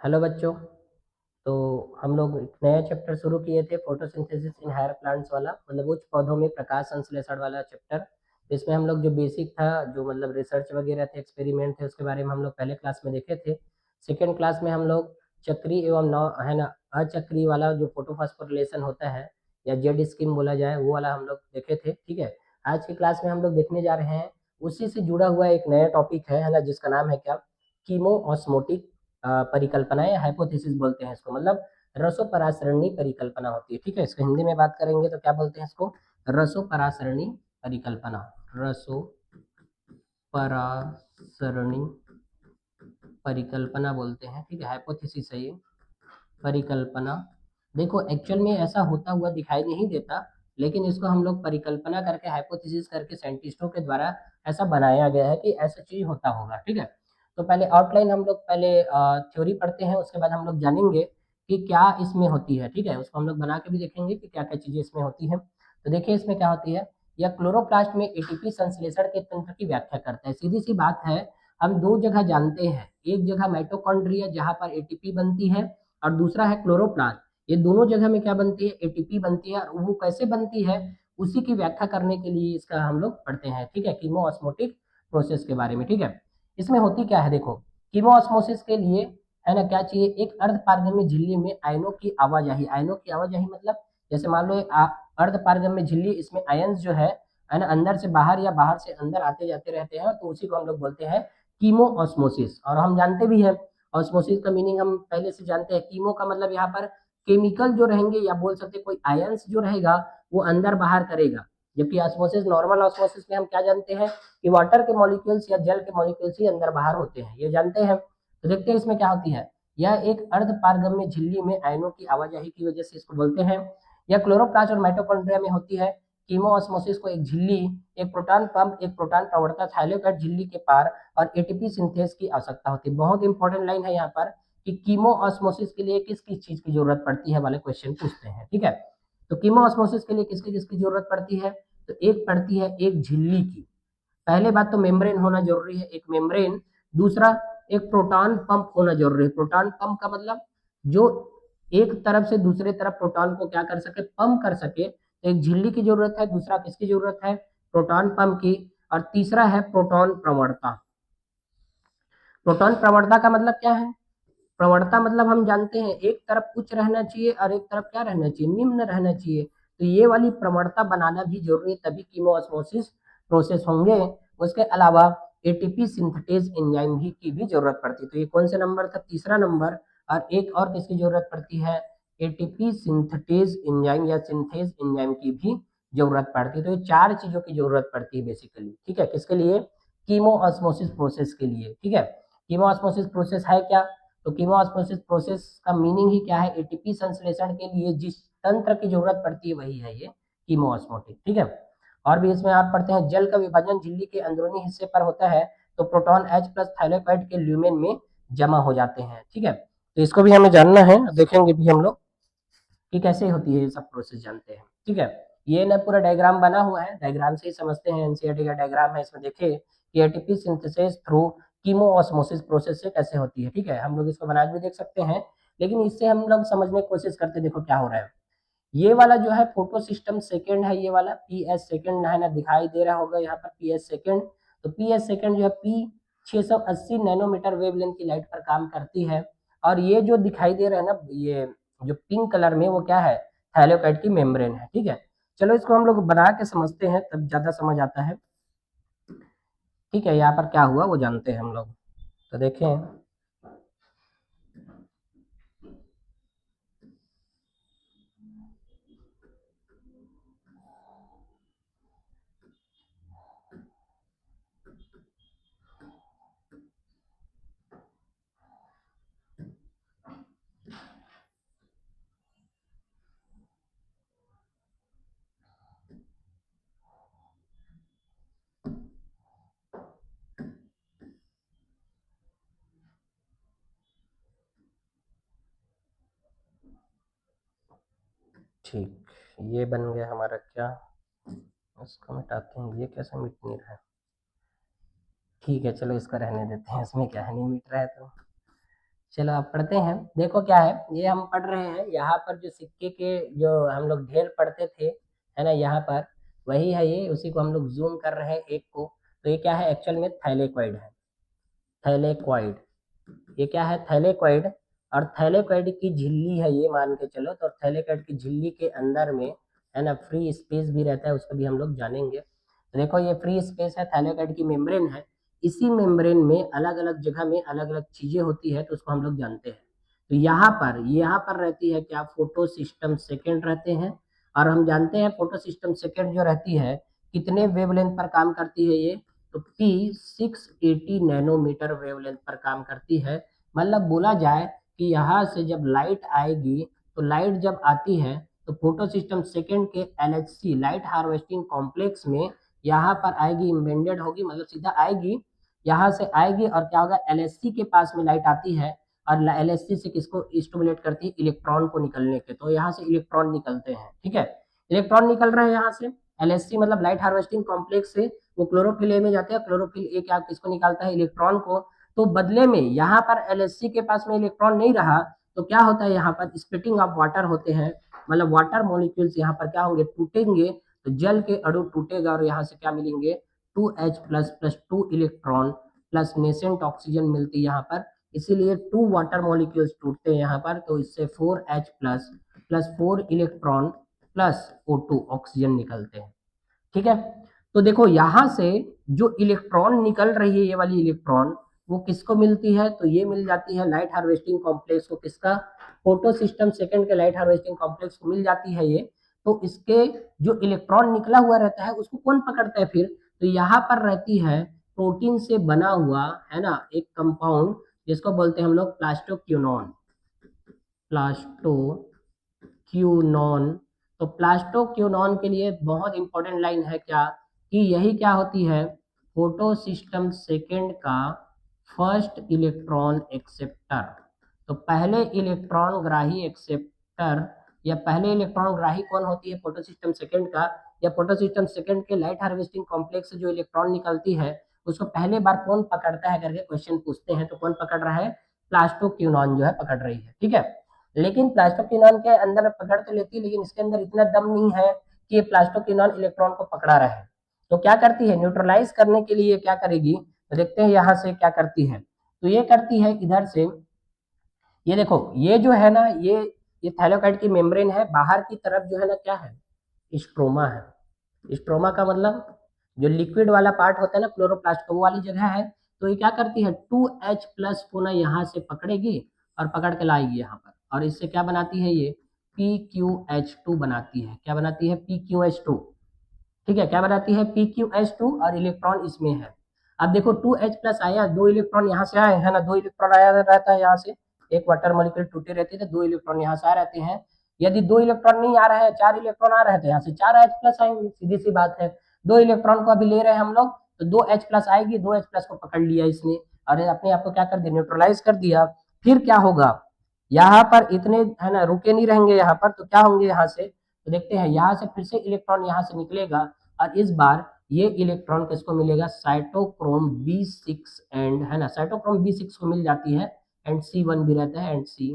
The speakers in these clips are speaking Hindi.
हेलो बच्चों। तो हम लोग एक नया चैप्टर शुरू किए थे, फोटोसिंथेसिस इन हायर प्लांट्स वाला, मतलब उच्च पौधों में प्रकाश संश्लेषण वाला चैप्टर। इसमें हम लोग जो बेसिक था, जो मतलब रिसर्च वगैरह थे, एक्सपेरिमेंट थे, उसके बारे में हम लोग पहले क्लास में देखे थे। सेकेंड क्लास में हम लोग चक्री एवं नौ है ना अचक्री वाला जो फोटोफॉस्फोरिलेशन होता है, या जेड स्कीम बोला जाए, वो वाला हम लोग देखे थे। ठीक है, आज की क्लास में हम लोग देखने जा रहे हैं उसी से जुड़ा हुआ एक नया टॉपिक है ना, जिसका नाम है क्या, कीमो ऑस्मोटिक परिकल्पना या हाइपोथेसिस बोलते हैं इसको, मतलब रसोपरासरणी परिकल्पना होती है। ठीक है, इसको हिंदी में बात करेंगे तो क्या बोलते हैं इसको, रसोपरासरणी परिकल्पना। रसोपरासरणी परिकल्पना बोलते हैं। ठीक है, हाइपोथेसिस है ये, परिकल्पना। देखो एक्चुअल में ऐसा होता हुआ दिखाई नहीं देता, लेकिन इसको हम लोग परिकल्पना करके, हाइपोथेसिस करके साइंटिस्टों के द्वारा ऐसा बनाया गया है कि ऐसा चीज होता होगा। ठीक है, तो पहले आउटलाइन हम लोग पहले थ्योरी पढ़ते हैं, उसके बाद हम लोग जानेंगे कि क्या इसमें होती है। ठीक है, उसको हम लोग बना के भी देखेंगे कि क्या क्या चीजें इसमें होती है। तो देखिए इसमें क्या होती है, यह क्लोरोप्लास्ट में एटीपी संश्लेषण के तंत्र की व्याख्या करता है। सीधी सी बात है, हम दो जगह जानते हैं, एक जगह माइटोकॉन्ड्रिया जहां पर एटीपी बनती है, और दूसरा है क्लोरोप्लास्ट। ये दोनों जगह में क्या बनती है, एटीपी बनती है, और वो कैसे बनती है उसी की व्याख्या करने के लिए इसका हम लोग पढ़ते हैं। ठीक है, कीमोऑस्मोटिक प्रोसेस के बारे में। ठीक है, इसमें होती क्या है, देखो कीमोऑस्मोसिस के लिए है ना क्या चाहिए, एक अर्ध पारगम्य झिल्ली में आयनों की आवाजाही। आयनों की आवाजाही मतलब जैसे मान लो अर्ध पारगम्य झिल्ली, इसमें आयंस जो है ना, अंदर से बाहर या बाहर से अंदर आते जाते रहते हैं, तो उसी को हम लोग बोलते हैं कीमोऑस्मोसिस। और हम जानते भी हैं ऑस्मोसिस का मीनिंग हम पहले से जानते हैं। कीमो का मतलब यहाँ पर केमिकल जो रहेंगे, या बोल सकते कोई आयंस जो रहेगा वो अंदर बाहर करेगा। जबकि ऑस्मोसिस, नॉर्मल ऑस्मोसिस में हम क्या जानते हैं कि वाटर के मॉलिक्यूल्स या जल के मॉलिक्यूल्स ही अंदर बाहर होते हैं, ये जानते हैं। तो देखते हैं इसमें क्या होती है। यह एक अर्ध पारगम्य झिल्ली में आयनों की आवाजाही की वजह से इसको बोलते हैं। यह क्लोरोप्लास्ट और माइटोकॉन्ड्रिया में होती है। कीमोऑस्मोसिस को एक झिल्ली, एक प्रोटॉन पंप, एक प्रोटॉन प्रवर्तक थाइलेकॉइड झिल्ली के पार और एटीपी सिंथेस की आवश्यकता होती है। बहुत इंपॉर्टेंट लाइन है यहाँ पर कि कीमोऑस्मोसिस के लिए किस किस चीज की जरूरत पड़ती है वाले क्वेश्चन पूछते हैं। ठीक है, तो कीमोऑस्मोसिस के लिए किसकी किसकी जरूरत पड़ती है, तो एक पड़ती है एक झिल्ली की। पहले बात तो मेम्ब्रेन होना जरूरी है, एक मेम्ब्रेन। दूसरा, एक प्रोटॉन पंप होना जरूरी है। प्रोटॉन पंप का मतलब जो एक तरफ से दूसरे तरफ प्रोटॉन को क्या कर सके, पंप कर सके। तो एक झिल्ली की जरूरत है, दूसरा किसकी जरूरत है, प्रोटॉन पंप की, और तीसरा है प्रोटॉन प्रवणता। प्रोटॉन प्रवणता का मतलब क्या है, प्रवणता मतलब हम जानते हैं एक तरफ उच्च रहना चाहिए और एक तरफ क्या रहना चाहिए, निम्न रहना चाहिए। तो ये वाली प्रवणता बनाना भी जरूरी है, तभी कीमोऑस्मोसिस प्रोसेस होंगे। उसके अलावा एटीपी सिंथेटेज एंजाइम भी की भी जरूरत पड़ती है। तो ये कौन से नंबर था, तीसरा नंबर। और एक और किसकी जरूरत पड़ती है, एटीपी सिंथेटेज एंजाइम या सिंथेज एंजाइम की भी जरूरत पड़ती है। तो ये चार चीजों की जरूरत पड़ती है बेसिकली। ठीक है, किसके लिए, कीमोऑस्मोसिस प्रोसेस के लिए। ठीक है, कीमोऑस्मोसिस प्रोसेस है क्या, तो कीमोऑस्मोसिस प्रोसेस का मीनिंग ही क्या है, एटीपी संश्लेषण के लिए जिस तंत्र की जरूरत पड़ती है वही है ये कीमोऑस्मोटिक। ठीक है, और भी इसमें आप पढ़ते हैं, जल का विभाजन झिल्ली के अंदरूनी हिस्से पर होता है, तो प्रोटॉन H प्लस थाइलेकॉइड के ल्यूमेन में जमा हो जाते हैं। ठीक है, तो इसको भी हमें जानना है, देखेंगे भी हम लोग कि कैसे होती है, ये सब प्रोसेस जानते हैं। ठीक है, ये ना पूरा डायग्राम बना हुआ है, डायग्राम से ही समझते हैं, एनसीईआरटी का डायग्राम है। इसमें देखिए कि एटीपी सिंथेसिस थ्रू कीमोऑस्मोसिस प्रोसेस से कैसे होती है। ठीक है, हम लोग इसको बना के भी देख सकते हैं, लेकिन इससे हम लोग समझने की कोशिश करते, देखो क्या हो रहा है। ये वाला जो है फोटो सिस्टम सेकेंड है, ये वाला पी एस सेकेंड है ना, दिखाई दे रहा होगा यहाँ पर पी एस सेकेंड। तो पी एस सेकेंड जो है पी 680 नैनोमीटर वेवलेंथ की लाइट पर काम करती है। और ये जो दिखाई दे रहा है ना, ये जो पिंक कलर में, वो क्या है, थाइलेकॉइड की मेम्ब्रेन है। ठीक है, चलो इसको हम लोग बना के समझते हैं, तब ज्यादा समझ आता है। ठीक है, यहाँ पर क्या हुआ वो जानते हैं हम लोग। तो देखें, ठीक, ये बन गया हमारा क्या, इसको मिटाते हैं, ये कैसे मिट नहीं रहा है। ठीक है, चलो इसका रहने देते हैं, इसमें क्या है, नहीं मिट रहा है तो चलो अब पढ़ते हैं। देखो क्या है, ये हम पढ़ रहे हैं यहाँ पर जो सिक्के के जो हम लोग ढेर पढ़ते थे, है ना, यहाँ पर वही है ये, उसी को हम लोग जूम कर रहे हैं एक को। तो ये क्या है, एक्चुअल में थैलेकॉइड है। थैलेकॉइड, ये क्या है, थैलेकॉइड। और थैलेकॉइड की झिल्ली है ये, मान के चलो। तो थैलेकॉइड की झिल्ली के अंदर में, है ना, फ्री स्पेस भी रहता है, उसको भी हम लोग जानेंगे। तो देखो ये फ्री स्पेस है, थैलेकॉइड की मेम्ब्रेन है। इसी मेम्ब्रेन में अलग अलग जगह में अलग अलग चीजें होती है, तो उसको हम लोग जानते हैं। तो यहाँ पर रहती है क्या, फोटो सिस्टम सेकेंड रहते हैं। और हम जानते हैं फोटो सिस्टम सेकेंड जो रहती है, कितने वेवलेंथ पर काम करती है ये, तो P680 नैनोमीटर वेवलेंथ पर काम करती है। मतलब बोला जाए कि यहाँ से जब लाइट आएगी, तो लाइट जब आती है तो फोटो सिस्टम सेकेंड के LHC लाइट हार्वेस्टिंग कॉम्प्लेक्स में यहाँ पर आएगी, इम्बेडेड होगी, मतलब सीधा आएगी, यहाँ से आएगी। और क्या होगा, LHC के पास में लाइट आती है, और LHC से किसको स्टिमुलेट करती है, इलेक्ट्रॉन को निकलने के। तो यहाँ से इलेक्ट्रॉन निकलते हैं, ठीक है, इलेक्ट्रॉन निकल रहे हैं यहाँ से। LHC मतलब लाइट हार्वेस्टिंग कॉम्प्लेक्स से वो क्लोरोफिल ए में जाते हैं। क्लोरोफिल ए क्या किसको निकालता है, इलेक्ट्रॉन को। तो बदले में यहाँ पर LHC के पास में इलेक्ट्रॉन नहीं रहा, तो क्या होता है, यहाँ पर स्प्लिटिंग ऑफ वाटर होते हैं। मतलब वाटर मॉलिक्यूल्स यहाँ पर क्या होंगे, टूटेंगे। तो जल के अणु टूटेगा और यहाँ से क्या मिलेंगे, 2H plus plus 2 electron plus nascent oxygen मिलती है यहाँ पर। इसीलिए 2 वाटर मॉलिक्यूल्स टूटते हैं यहाँ पर। तो इससे 4H plus plus 4 electron plus O2 oxygen निकलते हैं, ठीक है। तो देखो यहाँ से जो इलेक्ट्रॉन निकल रही है, ये वाली इलेक्ट्रॉन, वो किसको मिलती है, तो ये मिल जाती है लाइट हार्वेस्टिंग कॉम्प्लेक्स को। किसका, फोटो सिस्टम सेकेंड के लाइट हार्वेस्टिंग कॉम्प्लेक्स को मिल जाती है ये। तो इसके जो इलेक्ट्रॉन निकला हुआ रहता है, उसको कौन पकड़ता है फिर, तो यहाँ पर रहती है प्रोटीन से बना हुआ, है ना, एक कंपाउंड, जिसको बोलते हैं हम लोग प्लास्टोक्यूनॉन। प्लास्टोक्यूनॉन। तो प्लास्टोक्यूनॉन के लिए बहुत इंपॉर्टेंट लाइन है क्या, कि यही क्या होती है, फोटो सिस्टम सेकेंड का फर्स्ट इलेक्ट्रॉन एक्सेप्टर। तो पहले इलेक्ट्रॉन ग्राही एक्सेप्टर, या पहले इलेक्ट्रॉन ग्राही कौन होती है, फोटो सिस्टम सेकेंड का, या फोटो सिस्टम सेकेंड के लाइट हार्वेस्टिंग कॉम्प्लेक्स से जो इलेक्ट्रॉन निकलती है, उसको पहले बार कौन पकड़ता है करके क्वेश्चन पूछते हैं। तो कौन पकड़ रहा है, प्लास्टोक्यूनॉन जो है पकड़ रही है, ठीक है। लेकिन प्लास्टोक्यूनॉन के अंदर पकड़ तो लेती है, लेकिन इसके अंदर इतना दम नहीं है कि ये प्लास्टोक्यूनॉन इलेक्ट्रॉन को पकड़ा रहे। तो क्या करती है, न्यूट्रलाइज करने के लिए क्या करेगी, तो देखते हैं यहाँ से क्या करती है। तो ये करती है इधर से, ये देखो, ये जो है ना, ये थैलेकॉइड की मेम्ब्रेन है। बाहर की तरफ जो है ना, क्या है, स्ट्रोमा है। स्ट्रोमा का मतलब जो लिक्विड वाला पार्ट होता है ना, क्लोरोप्लास्ट का, वो वाली जगह है। तो ये क्या करती है, 2H प्लस को ना यहाँ से पकड़ेगी और पकड़ के लाएगी यहाँ पर, और इससे क्या बनाती है, ये PQH2 बनाती है। क्या बनाती है, PQH2, ठीक है। क्या बनाती है, PQH2, और इलेक्ट्रॉन इसमें है। अब देखो 2H प्लस आया, 2 इलेक्ट्रॉन यहाँ से आए, है ना, 2 इलेक्ट्रॉन आया रहता है यहाँ से। एक वाटर मॉलिक्यूल टूटे रहते थे, 2 इलेक्ट्रॉन यहाँ से आ रहते हैं। यदि 2 इलेक्ट्रॉन नहीं आ रहा है, 4 इलेक्ट्रॉन आ रहे थे, यहाँ से 4H प्लस आएंगे, सीधी सी बात है। 2 इलेक्ट्रॉन को अभी ले रहे हैं हम लोग, तो 2H प्लस आएगी, 2H प्लस को पकड़ लिया इसने, और अपने आप को क्या कर दिया, न्यूट्रलाइज कर दिया। फिर क्या होगा, यहाँ पर इतने, है ना, रुके नहीं रहेंगे यहाँ पर, तो क्या होंगे यहाँ से, तो देखते हैं, यहाँ से फिर से इलेक्ट्रॉन यहाँ से निकलेगा, और इस बार ये इलेक्ट्रॉन किसको मिलेगा, साइटोक्रोम B6 एंड, है ना, साइटोक्रोम B6 को मिल जाती है, एंड C1 भी रहता है, and C,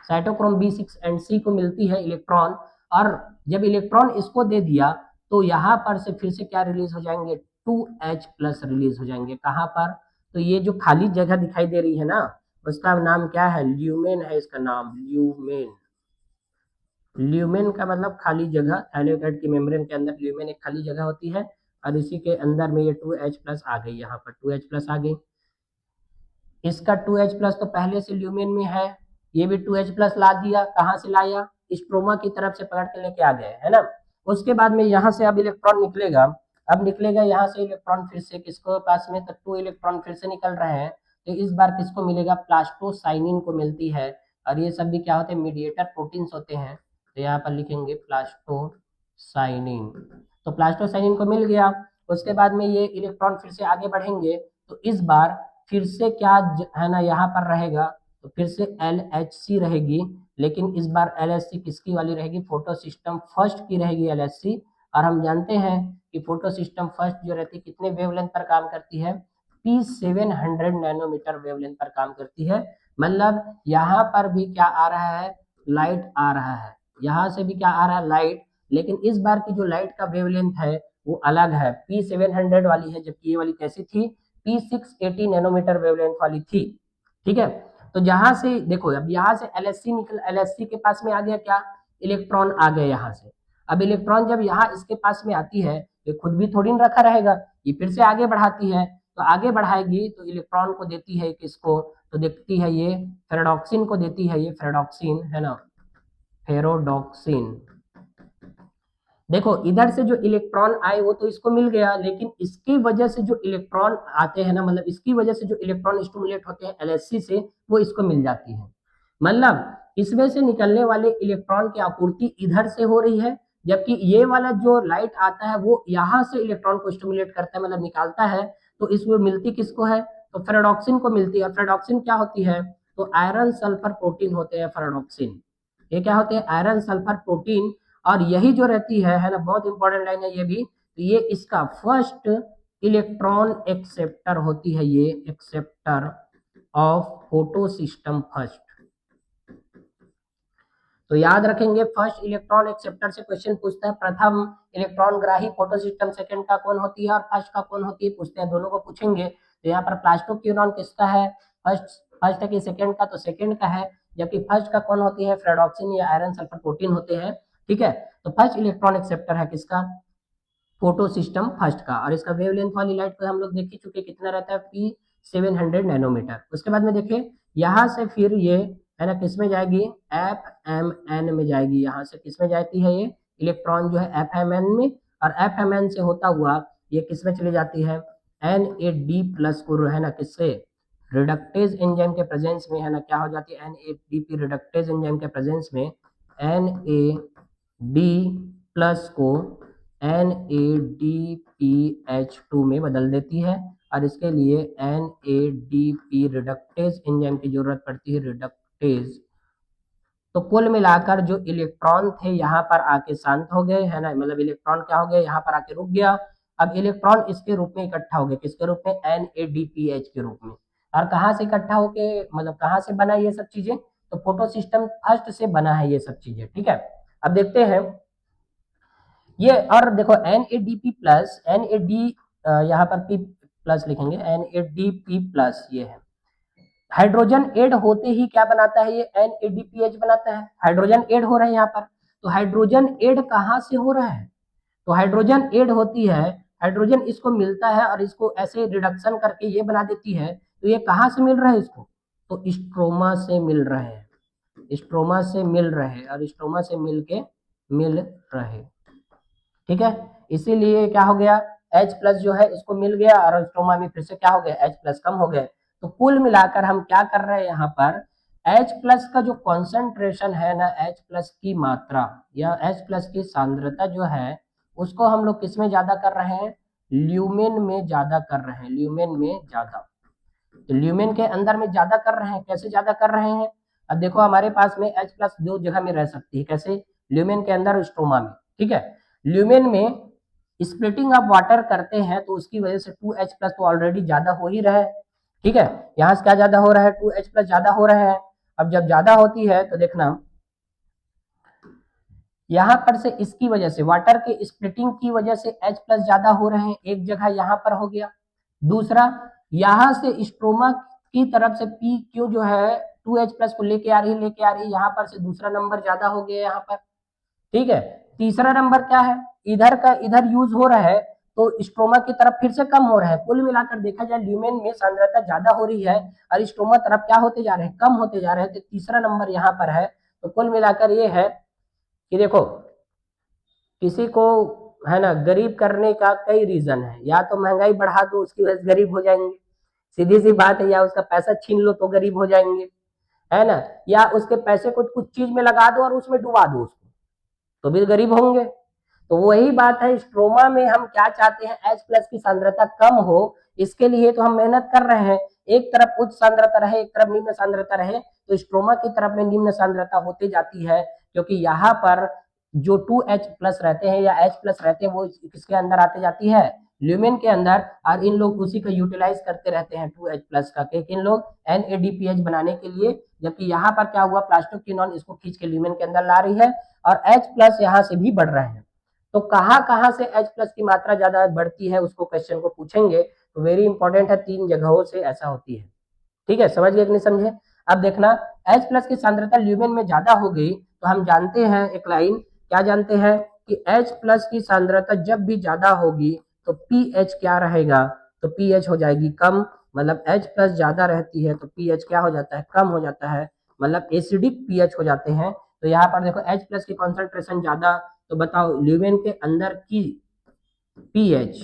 cytochrome B6 and C को मिलती है इलेक्ट्रॉन। और जब इलेक्ट्रॉन इसको दे दिया, तो यहाँ पर से फिर से क्या रिलीज हो जाएंगे, 2H प्लस रिलीज हो जाएंगे। कहाँ पर, तो ये जो खाली जगह दिखाई दे रही है ना, उसका नाम क्या है, ल्यूमेन है इसका नाम, ल्यूमेन। ल्यूमेन का मतलब खाली जगह। थैलेकॉइड की मेम्ब्रेन के अंदर ल्यूमेन एक खाली जगह होती है, और इसी के अंदर में ये 2H प्लस आ गई, यहाँ पर 2H प्लस आ गई। इसका 2H प्लस तो पहले से ल्यूमेन में है, ये भी 2H प्लस ला दिया। कहाँ से लाया, स्ट्रोमा की तरफ से पकड़ के लेके आ गए, है ना। उसके बाद में यहाँ से अब इलेक्ट्रॉन निकलेगा। अब निकलेगा यहाँ से इलेक्ट्रॉन फिर से किसको पास में, तो 2 इलेक्ट्रॉन फिर से निकल रहे हैं। तो इस बार किसको मिलेगा, प्लास्टोसाइनिन को मिलती है। और ये सब भी क्या होते हैं, मीडिएटर प्रोटीन्स होते हैं। तो यहाँ पर लिखेंगे प्लास्टोसाइनिन। तो प्लास्टोसाइनिन को मिल गया। उसके बाद में ये इलेक्ट्रॉन फिर से आगे बढ़ेंगे, तो इस बार फिर से क्या है ना, यहाँ पर रहेगा, तो फिर से LHC रहेगी। लेकिन इस बार LHC किसकी वाली रहेगी, फोटो सिस्टम फर्स्ट की रहेगी LHC। और हम जानते हैं कि फोटो सिस्टम फर्स्ट जो रहती है, कितने वेवलेंथ पर काम करती है, P700 नैनोमीटर वेवलेंथ पर काम करती है। मतलब यहाँ पर भी क्या आ रहा है, लाइट आ रहा है, यहाँ से भी क्या आ रहा है, लाइट, लेकिन इस बार की जो लाइट का वेवलेंथ है वो अलग है, P700 वाली है, जबकि ये वाली कैसी थी, P680 नैनोमीटर वेवलेंथ वाली थी। ठीक है, तो जहां से देखो, अब यहाँ से LHC निकल, LHC के पास में आ गया क्या, इलेक्ट्रॉन आ गए यहाँ से। अब इलेक्ट्रॉन जब यहाँ इसके पास में आती है, ये खुद भी थोड़ी न रखा रहेगा, ये फिर से आगे बढ़ाती है, तो आगे बढ़ाएगी तो इलेक्ट्रॉन को देती है किसको, तो देखती है ये फेरोडॉक्सिन को देती है, ये फेरोडॉक्सिन है ना, फेरोडॉक्सिन। देखो इधर से जो इलेक्ट्रॉन आए वो तो इसको मिल गया, लेकिन इसकी वजह से जो इलेक्ट्रॉन आते हैं ना, मतलब इसकी वजह से जो इलेक्ट्रॉन स्टिमुलेट होते हैं LHC से, वो इसको मिल जाती है। मतलब इसमें से निकलने वाले इलेक्ट्रॉन की आपूर्ति इधर से हो रही है, जबकि ये वाला जो लाइट आता है वो यहाँ से इलेक्ट्रॉन को स्टिमुलेट करता है, मतलब निकालता है, तो इसमें मिलती किसको है, तो फेरोडॉक्सिन को मिलती है। फेरोडॉक्सिन क्या होती है, तो आयरन सल्फर प्रोटीन होते हैं फेरोडॉक्सिन। ये क्या होते हैं, आयरन सल्फर प्रोटीन। और यही जो रहती है ना, बहुत इंपॉर्टेंट लाइन है ये भी, तो ये इसका फर्स्ट इलेक्ट्रॉन एक्सेप्टर होती है, ये acceptor of photo system first. तो याद रखेंगे, फर्स्ट इलेक्ट्रॉन एक्सेप्टर से क्वेश्चन पूछता है, प्रथम इलेक्ट्रॉन ग्राही फोटो सिस्टम सेकंड का कौन होती है और फर्स्ट का कौन होती है, पूछते हैं, दोनों को पूछेंगे। तो यहाँ पर प्लास्टोक्यूरॉन किसका है, फर्स्ट है कि सेकंड का, तो सेकंड का है, जबकि फर्स्ट का कौन होती है, फेरोडॉक्सिन या आयरन सल्फर प्रोटीन होते हैं। ठीक है, तो फर्स्ट इलेक्ट्रॉन एक्सेप्टर है किसका, फोटो सिस्टम फर्स्ट का। और इसका वेवलेंथ वाली लाइट को हम लोग देख ही चुके, कितना रहता है, P700 नैनोमीटर। उसके बाद में देखिए यहाँ से फिर ये है ना किस में जाएगी, FMN में जाएगी। यहाँ से किस में जाती है, ये इलेक्ट्रॉन जो है FMN में, और FMN से होता हुआ ये किस में चली जाती है, NAD+ को है ना किससे, रिडक्टेज एंजाइम के प्रेजेंस में है ना क्या हो जाती है, NADP रिडक्टेज एंजाइम के प्रेजेंस में NAD+ को NADPH2 में बदल देती है, और इसके लिए NADP रिडक्टेज एंजाइम की जरूरत पड़ती है, रिडक्टेज। तो कुल मिलाकर जो इलेक्ट्रॉन थे यहाँ पर आके शांत हो गए, है ना, मतलब इलेक्ट्रॉन क्या हो गए, यहाँ पर आके रुक गया। अब इलेक्ट्रॉन इसके रूप में इकट्ठा हो गए, किसके रूप में, NADPH के रूप में। और कहाँ से इकट्ठा होके, मतलब कहाँ से बना ये सब चीजें, तो फोटो सिस्टम फर्स्ट से बना है ये सब चीजें। ठीक है, अब देखते हैं ये, और देखो NADP+, NAD यहाँ पर P+ लिखेंगे, NADP+, ये है, हाइड्रोजन एड होते ही क्या बनाता है, ये NADPH बनाता है। हाइड्रोजन एड हो रहा है यहाँ पर, तो हाइड्रोजन एड कहाँ से हो रहा है, तो हाइड्रोजन एड होती है, हाइड्रोजन इसको मिलता है और इसको ऐसे रिडक्शन करके ये बना देती है। तो ये कहाँ से मिल रहा है इसको, तो स्ट्रोमा से मिल रहे हैं, स्ट्रोमा से मिल रहे, और स्ट्रोमा से मिल रहे। ठीक है, इसीलिए क्या हो गया, H+ जो है इसको मिल गया, और स्ट्रोमा में फिर से क्या हो गया, H+ कम हो गए। तो कुल मिलाकर हम क्या कर रहे हैं यहाँ पर, H+ का जो कॉन्सेंट्रेशन है ना, H+ की मात्रा या H+ की सांद्रता जो है, उसको हम लोग किस में ज्यादा कर रहे हैं, ल्यूमेन में ज्यादा कर रहे हैं, ल्यूमेन में ज्यादा। तो ल्यूमेन के अंदर में ज्यादा कर रहे हैं, कैसे ज्यादा कर रहे हैं, अब देखो हमारे पास में H+ दो जगह में रह सकती है, कैसे, ल्यूमेन के अंदर, स्ट्रोमा में। ठीक है, ल्यूमेन में स्प्लिटिंग ऑफ वाटर करते हैं, तो उसकी वजह से 2H+ तो ऑलरेडी ज्यादा हो ही रहा है। ठीक है, यहाँ से क्या ज्यादा हो रहा है, 2H+ ज्यादा हो रहा है। अब जब ज्यादा होती है तो देखना यहाँ पर से इसकी वजह से, वाटर के स्प्लिटिंग की वजह से H+ ज्यादा हो रहे हैं, एक जगह यहाँ पर हो गया। दूसरा, यहाँ से स्ट्रोमा की तरफ से PQ जो है 2H+ को लेके आ रही है, यहाँ पर से दूसरा नंबर ज्यादा हो गया यहाँ पर। ठीक है, तीसरा नंबर क्या है, इधर का इधर यूज हो रहा है, तो स्ट्रोमा की तरफ फिर से कम हो रहा है। कुल मिलाकर देखा जाए, ल्यूमेन में सांद्रता ज्यादा हो रही है और स्ट्रोमा तरफ क्या होते जा रहे हैं, कम होते जा रहे हैं। तो तीसरा नंबर यहाँ पर है। तो कुल मिलाकर ये है कि देखो, किसी को है ना गरीब करने का कई रीजन है, या तो महंगाई बढ़ा दो उसकी वजह से गरीब हो जाएंगे, सीधी सी बात है, या उसका पैसा छीन लो तो गरीब हो जाएंगे, है ना, या उसके पैसे को कुछ चीज में लगा दो और उसमें डुबा दो उसको, तो भी गरीब होंगे। तो वही बात है, स्ट्रोमा में हम क्या चाहते हैं, H+ की सांद्रता कम हो, इसके लिए तो हम मेहनत कर रहे हैं, एक तरफ उच्च सांद्रता रहे, एक तरफ निम्न सांद्रता रहे। तो स्ट्रोमा की तरफ में निम्न सांद्रता होती जाती है, क्योंकि यहाँ पर जो 2H+ रहते हैं या H+ रहते हैं, वो किसके अंदर आते जाती है, ल्यूमेन के अंदर, और इन लोग उसी का यूटिलाइज करते रहते हैं 2H+ का, इन लोग NADPH बनाने के लिए। जबकि यहाँ पर क्या हुआ, प्लास्टोक्विनोन इसको खींच के ल्यूमेन के अंदर ला रही है और H+ यहाँ से भी बढ़ रहे हैं। तो कहाँ से H+ की मात्रा ज्यादा बढ़ती है, उसको क्वेश्चन को पूछेंगे। तो वेरी इंपॉर्टेंट है, 3 जगहों से ऐसा होती है। ठीक है, समझ गए कि नहीं समझे? अब देखना, H+ की सांद्रता ल्यूमेन में ज्यादा हो गई तो हम जानते हैं एक लाइन, क्या जानते हैं कि H+ की सांद्रता जब भी ज्यादा होगी तो pH क्या रहेगा, तो pH हो जाएगी कम। मतलब H+ ज्यादा रहती है तो pH क्या हो जाता है, कम हो जाता है, मतलब एसिडिक pH हो जाते हैं। तो यहाँ पर देखो H+ की कॉन्सेंट्रेशन ज्यादा, तो बताओ ल्यूमेन के अंदर की pH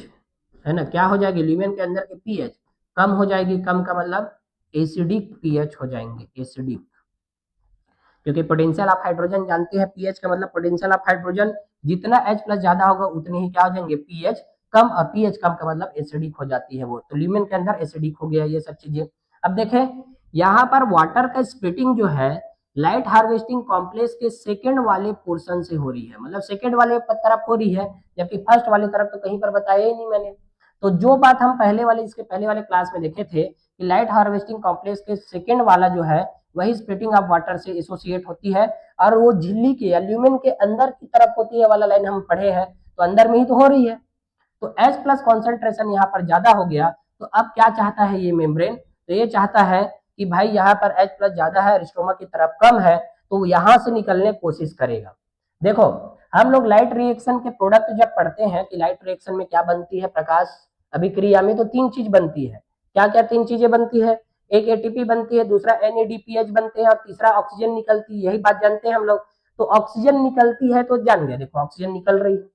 है ना, क्या हो जाएगी, ल्यूमेन के अंदर की pH कम हो जाएगी। कम का मतलब एसिडिक pH हो जाएंगे, एसिडिक। क्योंकि पोटेंशियल ऑफ हाइड्रोजन जानते हैं, पीएच का मतलब पोटेंशियल ऑफ हाइड्रोजन, जितना H+ ज्यादा होगा उतने ही क्या हो जाएंगे, पीएच कम, और पीएच कम का मतलब एसिडिक हो जाती है वो। तो ल्यूमेन के अंदर एसिडिक हो गया, ये सब चीजें। अब देखें यहाँ पर वाटर का स्प्लिटिंग जो है लाइट हार्वेस्टिंग कॉम्प्लेक्स के सेकेंड वाले पोर्शन से हो रही है, मतलब सेकेंड वाले तरफ हो रही है, जबकि फर्स्ट वाले तरफ तो कहीं पर बताया ही नहीं मैंने। तो जो बात हम इसके पहले वाले क्लास में देखे थे कि लाइट हार्वेस्टिंग कॉम्प्लेक्स के सेकेंड वाला जो है वही स्प्लिटिंग ऑफ वाटर से एसोसिएट होती है, और वो झिल्ली के या ल्यूमेन के अंदर की तरफ होती है वाला लाइन हम पढ़े हैं, तो अंदर में ही तो हो रही है। तो H+ कॉन्सेंट्रेशन यहाँ पर ज्यादा हो गया, तो अब क्या चाहता है ये मेम्ब्रेन, तो ये चाहता है कि भाई यहाँ पर H+ ज्यादा है, स्ट्रोमा की तरफ कम है, तो यहाँ से निकलने की कोशिश करेगा। देखो हम लोग लाइट रिएक्शन के प्रोडक्ट जब पढ़ते हैं कि लाइट रिएक्शन में क्या बनती है, प्रकाश अभिक्रिया में तो 3 चीज बनती है। क्या क्या 3 चीजें बनती है, एक एटीपी बनती है, दूसरा NADPH बनते हैं, और तीसरा ऑक्सीजन निकलती है। यही बात जानते हैं हम लोग। तो ऑक्सीजन निकलती है तो जान गए, देखो ऑक्सीजन निकल रही है,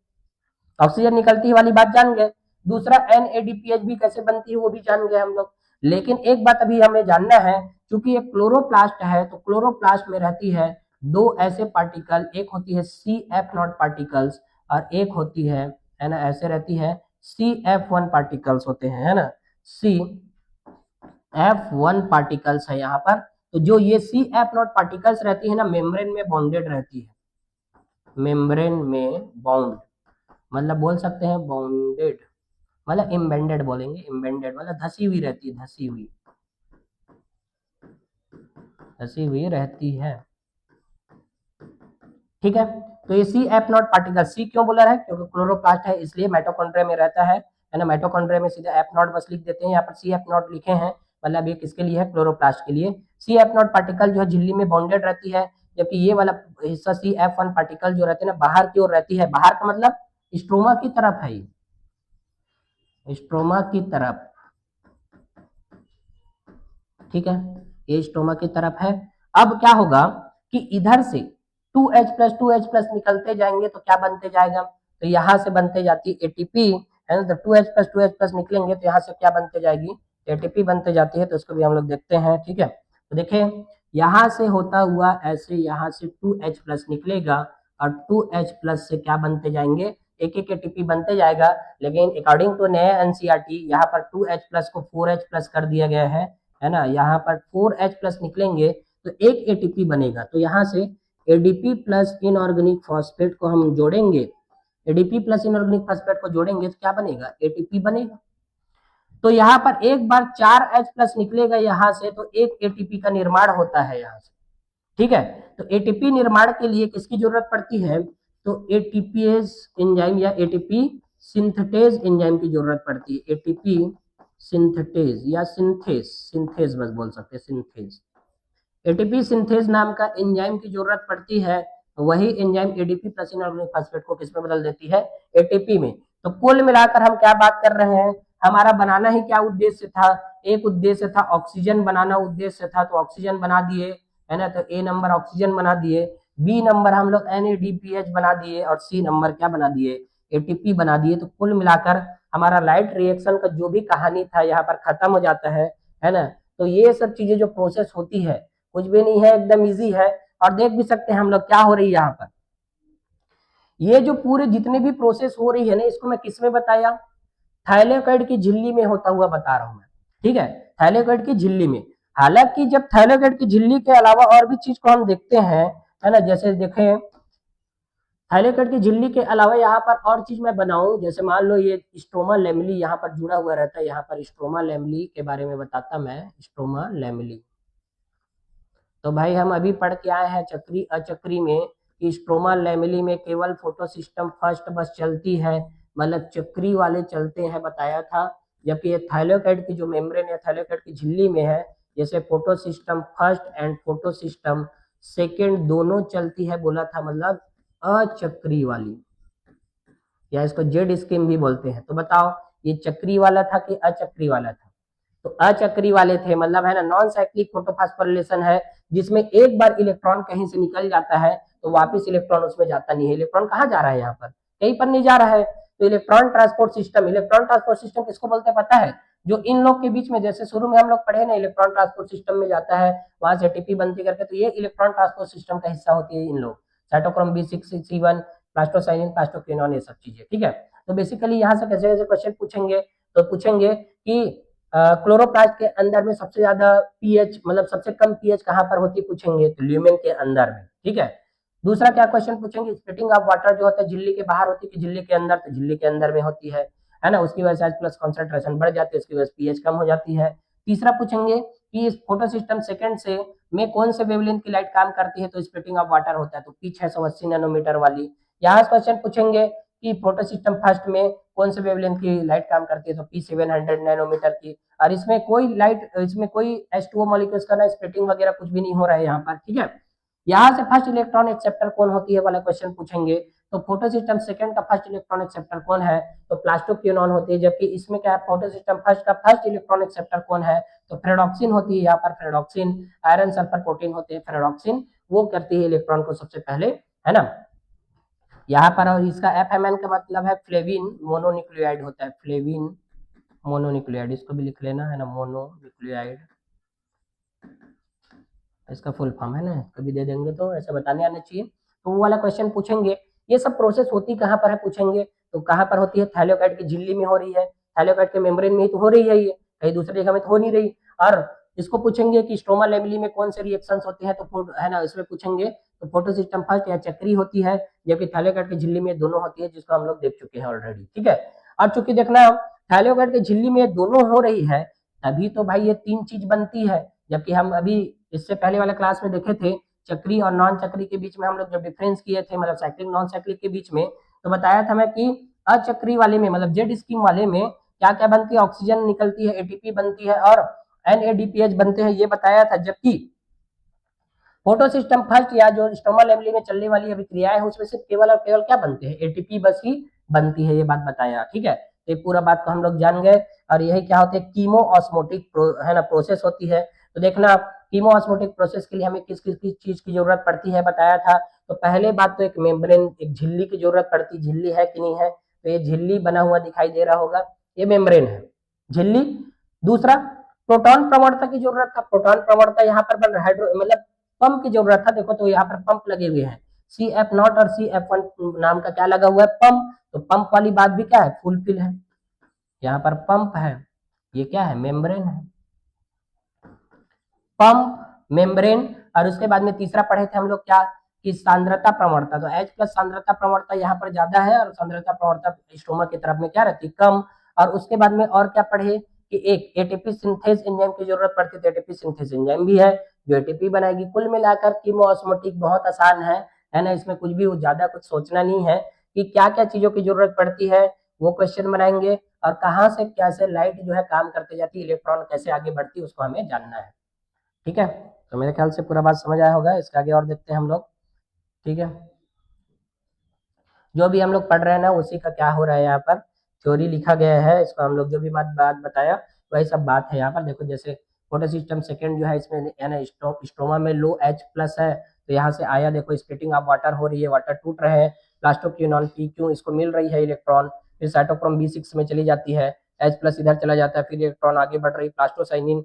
ऑक्सीजन निकलती है वाली बात जान गए। दूसरा NADPH भी कैसे बनती है वो भी जान गए हम लोग। लेकिन एक बात अभी हमें जानना है, क्योंकि ये क्लोरोप्लास्ट है, तो क्लोरोप्लास्ट में रहती है 2 ऐसे पार्टिकल, एक होती है CF0 पार्टिकल्स और एक होती है ना, ऐसे रहती है CF1 पार्टिकल्स होते हैं, है ना, CF1 पार्टिकल्स है यहाँ पर। तो जो ये CF0 पार्टिकल्स रहती है ना, मेम्ब्रेन में बॉन्डेड रहती है, मेम्ब्रेन में बाउंड, मतलब बोल सकते हैं बाउंडेड, मतलब इम्बेंडेड बोलेंगे, इम्बेंडेड मतलब धसी हुई रहती है, धसी हुई रहती है। ठीक है, तो ये CF0 पार्टिकल, सी क्यों बोला है, क्योंकि क्लोरोप्लास्ट है इसलिए माइटोकॉन्ड्रिया में रहता है ना, माइटोकॉन्ड्रिया में सीधा F0 बस लिख देते हैं, यहाँ पर CF0 लिखे हैं, मतलब ये किसके लिए है, क्लोरोप्लास्ट के लिए। CF0 पार्टिकल जो है झिल्ली में बॉन्डेड रहती है, जबकि ये वाला हिस्सा CF1 पार्टिकल जो रहते हैं ना बाहर की ओर रहती है, बाहर का मतलब स्ट्रोमा की तरफ है, स्ट्रोमा की तरफ। ठीक है, ये स्ट्रोमा की तरफ है। अब क्या होगा कि इधर से 2H+ निकलते जाएंगे तो क्या बनते जाएगा, तो यहाँ से बनते जाती एटीपी, है ना, तो 2H+ निकलेंगे तो यहाँ से क्या बनते जाएगी, एटीपी बनते जाती है। तो इसको भी हम लोग देखते हैं। ठीक है, तो देखिए यहाँ से होता हुआ ऐसे यहाँ से 2H+ निकलेगा, और 2H+ से क्या बनते जाएंगे, एक एक एटीपी बनते जाएगा। लेकिन अकॉर्डिंग टू नए एनसीईआरटी यहाँ पर 2H+ को 4H+ कर दिया गया है ना, यहाँ पर 4H+ निकलेंगे तो एक एटीपी बनेगा। तो यहाँ से एडीपी प्लस इनऑर्गेनिक फॉस्फेट को हम जोड़ेंगे, एडीपी प्लस इनऑर्गेनिक फॉस्फेट को जोड़ेंगे तो क्या बनेगा, एटीपी बनेगा। तो यहाँ पर एक बार 4H+ निकलेगा यहाँ से, तो एक एटीपी का निर्माण होता है यहाँ से। ठीक है, तो एटीपी निर्माण के लिए किसकी जरूरत पड़ती है, तो एटीपीएज एंजाइम या एटीपी सिंथेटेज एंजाइम की जरूरत पड़ती है, एटीपी सिंथेटेज या सिंथेज बस बोल सकते हैं, सिंथेज। एटीपी सिंथेज नाम का एंजाइम की जरूरत पड़ती है, वही enzyme ADP plus inorganic phosphate को किसमें बदल देती है, एटीपी में। तो कुल मिलाकर हम क्या बात कर रहे हैं, हमारा बनाना ही क्या उद्देश्य था, एक उद्देश्य था ऑक्सीजन बनाना, उद्देश्य था, तो ऑक्सीजन बना दिए, है ना, तो ए नंबर ऑक्सीजन बना दिए, बी नंबर हम लोग NADPH बना दिए, और सी नंबर क्या बना दिए, एटीपी बना दिए। तो कुल मिलाकर हमारा लाइट रिएक्शन का जो भी कहानी था यहाँ पर खत्म हो जाता है ना। तो ये सब चीजें जो प्रोसेस होती है कुछ भी नहीं है, एकदम इजी है। और देख भी सकते हैं हम लोग क्या हो रही है यहाँ पर, ये जो पूरे जितने भी प्रोसेस हो रही है ना, इसको मैं किसमें बताया, थाइलेकोइड की झिल्ली में होता हुआ बता रहा हूं मैं। ठीक है, थाइलेकोइड की झिल्ली में। हालांकि जब थाइलेकोइड की झिल्ली के अलावा और भी चीज को हम देखते हैं, है ना, जैसे देखें थाइलेकेट की झिल्ली के अलावा यहाँ पर और चीज मैं बनाऊं, जैसे मान लो ये स्ट्रोमा लेमली यहाँ पर जुड़ा हुआ रहता है, यहाँ पर स्ट्रोमा लेमली के बारे में बताता मैं। स्ट्रोमा लेमली, तो भाई हम अभी पढ़ के आए हैं चक्री अचक्री में कि स्ट्रोमा लेमली में केवल फोटो सिस्टम फर्स्ट बस चलती है, मतलब चक्री वाले चलते हैं बताया था। जबकि ये थाइलेकेट की जो मेम्ब्रेन है थाइलेकेट की झिल्ली में है, जैसे photo system first and photo system second दोनों चलती है बोला था, मतलब अचक्री वाली, या इसको जेड स्कीम भी बोलते हैं। तो बताओ ये चक्री वाला था कि अचक्री वाला था? तो अचक्री वाले थे, मतलब है ना नॉन साइक्लिक फोटोफॉस्फोरिलेशन है, जिसमें एक बार इलेक्ट्रॉन कहीं से निकल जाता है तो वापस इलेक्ट्रॉन उसमें जाता नहीं है। इलेक्ट्रॉन कहाँ जा रहा है? यहाँ पर कहीं पर नहीं जा रहा है। तो electron transport system, electron transport system किसको बोलते हैं पता है? जो इन लोग के बीच में, जैसे शुरू में हम लोग पढ़े ना इलेक्ट्रॉन ट्रांसपोर्ट सिस्टम में जाता है, वहां से एटीपी बनती करके, तो ये इलेक्ट्रॉन ट्रांसपोर्ट सिस्टम का हिस्सा होती है इन लोग, साइटोक्रोम B6C1, प्लास्टोसाइनिन, प्लास्टोक्विनोन, ये सब चीजें, ठीक है। तो बेसिकली यहाँ से कैसे कैसे क्वेश्चन पूछेंगे, तो पूछेंगे कि क्लोरोप्लास्ट के अंदर में सबसे ज्यादा पीएच, मतलब सबसे कम पीएच कहाँ पर होती है पूछेंगे, तो ल्यूमेन के अंदर में, ठीक है। दूसरा क्या क्वेश्चन पूछेंगे, स्प्लिटिंग ऑफ वाटर जो होता है झिल्ली के बाहर होती है कि झिल्ली के अंदर, तो झिल्ली के अंदर में होती है ना, उसकी वजह से H प्लस कॉन्सेंट्रेशन बढ़ जाती है, उसकी वजह से पीएच कम हो जाती है। तीसरा पूछेंगे कि इस फोटो सिस्टम सेकंड से में कौन से वेवलेंथ की लाइट काम करती है, तो स्प्लिटिंग ऑफ वाटर होता है, तो पी 680 नैनोमीटर वाली। यहाँ क्वेश्चन पूछेंगे कि फोटो सिस्टम फर्स्ट में कौन से वेवलेंथ की लाइट काम करती है, तो P700 नैनोमीटर की। और इसमें कोई लाइट, इसमें कोई H2O मॉलिक्यूल्स का ना स्प्लिटिंग वगैरह कुछ भी नहीं हो रहा है यहाँ पर, ठीक है। यहाँ से फर्स्ट इलेक्ट्रॉन एक्सेप्टर कौन होती है वाला क्वेश्चन पूछेंगे, तो फोटो सिस्टम सेकंड का फर्स्ट इलेक्ट्रॉन एक्सेप्टर कौन है, तो प्लास्टोक्विनोन होती है। जबकि इसमें क्या है, फोटो सिस्टम फर्स्ट का फर्स्ट इलेक्ट्रॉन एक्सेप्टर कौन है, तो फेरेडॉक्सिन होती है। यहाँ पर फेरेडॉक्सिन आयरन सल्फर प्रोटीन होते हैं, फेरेडॉक्सिन वो करती है इलेक्ट्रॉन को सबसे पहले, है ना। यहाँ पर और इसका FMN का मतलब है फ्लेविन मोनोन्यूक्लियोइड होता है, फ्लेविन मोनोन्यूक्लियोइड, इसको भी लिख लेना, है ना, मोनोन्यूक्लियोइड इसका फुल फॉर्म है ना, कभी दे देंगे तो ऐसे बताने आना चाहिए। तो वो वाला क्वेश्चन पूछेंगे। ये सब प्रोसेस होती कहाँ पर है पूछेंगे, तो कहाँ पर होती है, थाइलेकेट की झिल्ली में हो रही है, थाइलेकेट के मेम्ब्रेन में ही तो हो रही है, ये कहीं दूसरी जगह में तो हो नहीं रही। और इसको पूछेंगे कि स्ट्रोमा लेमली में कौन से रिएक्शंस होते हैं, तो है ना इसमें पूछेंगे, तो फोटो सिस्टम फर्स्ट या चक्री होती है, जबकि थाइलेकेट की झिल्ली में दोनों होती है, जिसको हम लोग देख चुके हैं ऑलरेडी, ठीक है। और चूंकि देखना थाइलेकेट की झिल्ली में दोनों हो रही है, तभी तो भाई ये तीन चीज बनती है। जबकि हम अभी इससे पहले वाले क्लास में देखे थे चक्री और नॉन चक्री के बीच में हम लोग जब डिफरेंस किए थे, मतलब साइक्लिक नॉन साइक्लिक के बीच में, तो बताया था मैं कि अचक्री वाले में, मतलब जेड स्कीम वाले में क्या क्या बनती है, ऑक्सीजन निकलती है, एटीपी बनती है और NADPH बनते हैं, ये बताया था। जबकि फोटो सिस्टम फर्स्ट या जो स्टोमा लेमली में चलने वाली अभिक्रियाएं है, उसमें सिर्फ केवल और केवल क्या बनते हैं, एटीपी बस ही बनती है, ये बात बताया, ठीक है। तो ये पूरा बात को हम लोग जान गए। और यही क्या होते हैं, कीमो ऑस्मोटिक है ना प्रोसेस होती है। तो देखना कीमो ऑस्मोटिक प्रोसेस के लिए हमें किस किस चीज की जरूरत पड़ती है बताया था। तो पहले बात तो एक मेम्ब्रेन, एक झिल्ली की जरूरत पड़ती, झिल्ली है कि नहीं है, तो ये झिल्ली बना हुआ दिखाई दे रहा होगा, ये मेम्ब्रेन है, झिल्ली। दूसरा प्रोटॉन प्रवणता की जरूरत था, प्रोटॉन प्रवणता यहाँ पर बन हाइड्रो, मतलब पंप की जरूरत था। देखो तो यहाँ पर पंप लगे हुए हैं, CF0 और CF1 नाम का क्या लगा हुआ है, पंप। तो पंप वाली बात भी क्या है, फुलफिल है। यहाँ पर पंप है, ये क्या है, मेम्ब्रेन है, पंप मेम्ब्रेन। और उसके बाद में तीसरा पढ़े थे हम लोग क्या, कि सांद्रता प्रवणता, तो H प्लस सांद्रता प्रवणता यहाँ पर ज्यादा है और सांद्रता प्रवणता स्टोमा की तरफ में क्या रहती, कम। और उसके बाद में और क्या पढ़े कि एक एटीपी सिंथेज एंजाइम की जरूरत पड़ती है, एटीपी सिंथेज एंजाइम भी है जो एटीपी बनाएगी। कुल मिलाकर कीमोऑस्मोटिक बहुत आसान है ना, इसमें कुछ भी ज्यादा कुछ सोचना नहीं है कि क्या क्या चीजों की जरूरत पड़ती है, वो क्वेश्चन बनाएंगे। और कहाँ से कैसे लाइट जो है काम करते जाती है, इलेक्ट्रॉन कैसे आगे बढ़ती है, उसको हमें जानना है, ठीक है। तो मेरे ख्याल से पूरा बात समझ आया होगा, इसके आगे और देखते हैं हम लोग, ठीक है। जो भी हम लोग पढ़ रहे हैं ना उसी का क्या हो रहा है, यहाँ पर थ्योरी लिखा गया है, इसको हम लोग जो भी बात बताया वही सब बात है यहाँ पर। देखो जैसे फोटो सिस्टम सेकेंड जो है इसमें है ना स्ट्रोमा में लो H प्लस है, तो यहाँ से आया, देखो स्प्लिटिंग ऑफ वाटर हो रही है, वाटर टूट रहे हैं, प्लास्टोक्विनोन PQ इसको मिल रही है इलेक्ट्रॉन, फिर साइटोक्रोम B6 में चली जाती है, H प्लस इधर चला जाता है, फिर इलेक्ट्रॉन आगे बढ़ रही प्लास्टोसाइनिन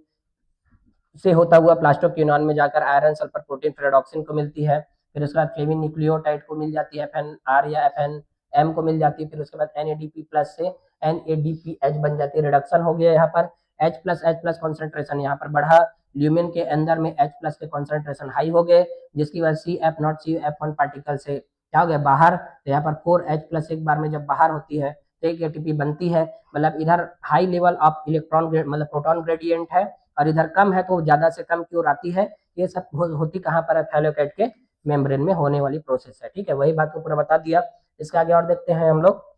से होता हुआ प्लास्टोक्विनोन में जाकर आयरन सल्फर प्रोटीन फेरेडॉक्सिन को मिलती है, फिर उसके बाद फ्लेविन न्यूक्लियोटाइड को मिल जाती है, FNR या FNM को मिल जाती है, फिर उसके बाद NADP प्लस से NADPH बन जाती है, रिडक्शन हो गया यहाँ पर, H प्लस कॉन्सेंट्रेशन यहाँ पर बढ़ा, ल्यूमेन के अंदर में H प्लस के कॉन्सेंट्रेशन हाई हो गए, जिसकी वजह CF0 CF1 पार्टिकल से क्या हो गया बाहर, तो यहाँ पर 4H+ एक बार में जब बाहर होती है तो एक एटीपी बनती है, मतलब इधर हाई लेवल ऑफ इलेक्ट्रॉन मतलब प्रोटॉन ग्रेडियंट है, और इधर कम है तो ज्यादा से कम की ओर आती है। ये सब होती कहाँ पर है, थाइलेकेट के मेम्ब्रेन में होने वाली प्रोसेस है। ठीक है, वही बात को पूरा बता दिया। इसके आगे और देखते हैं हम लोग,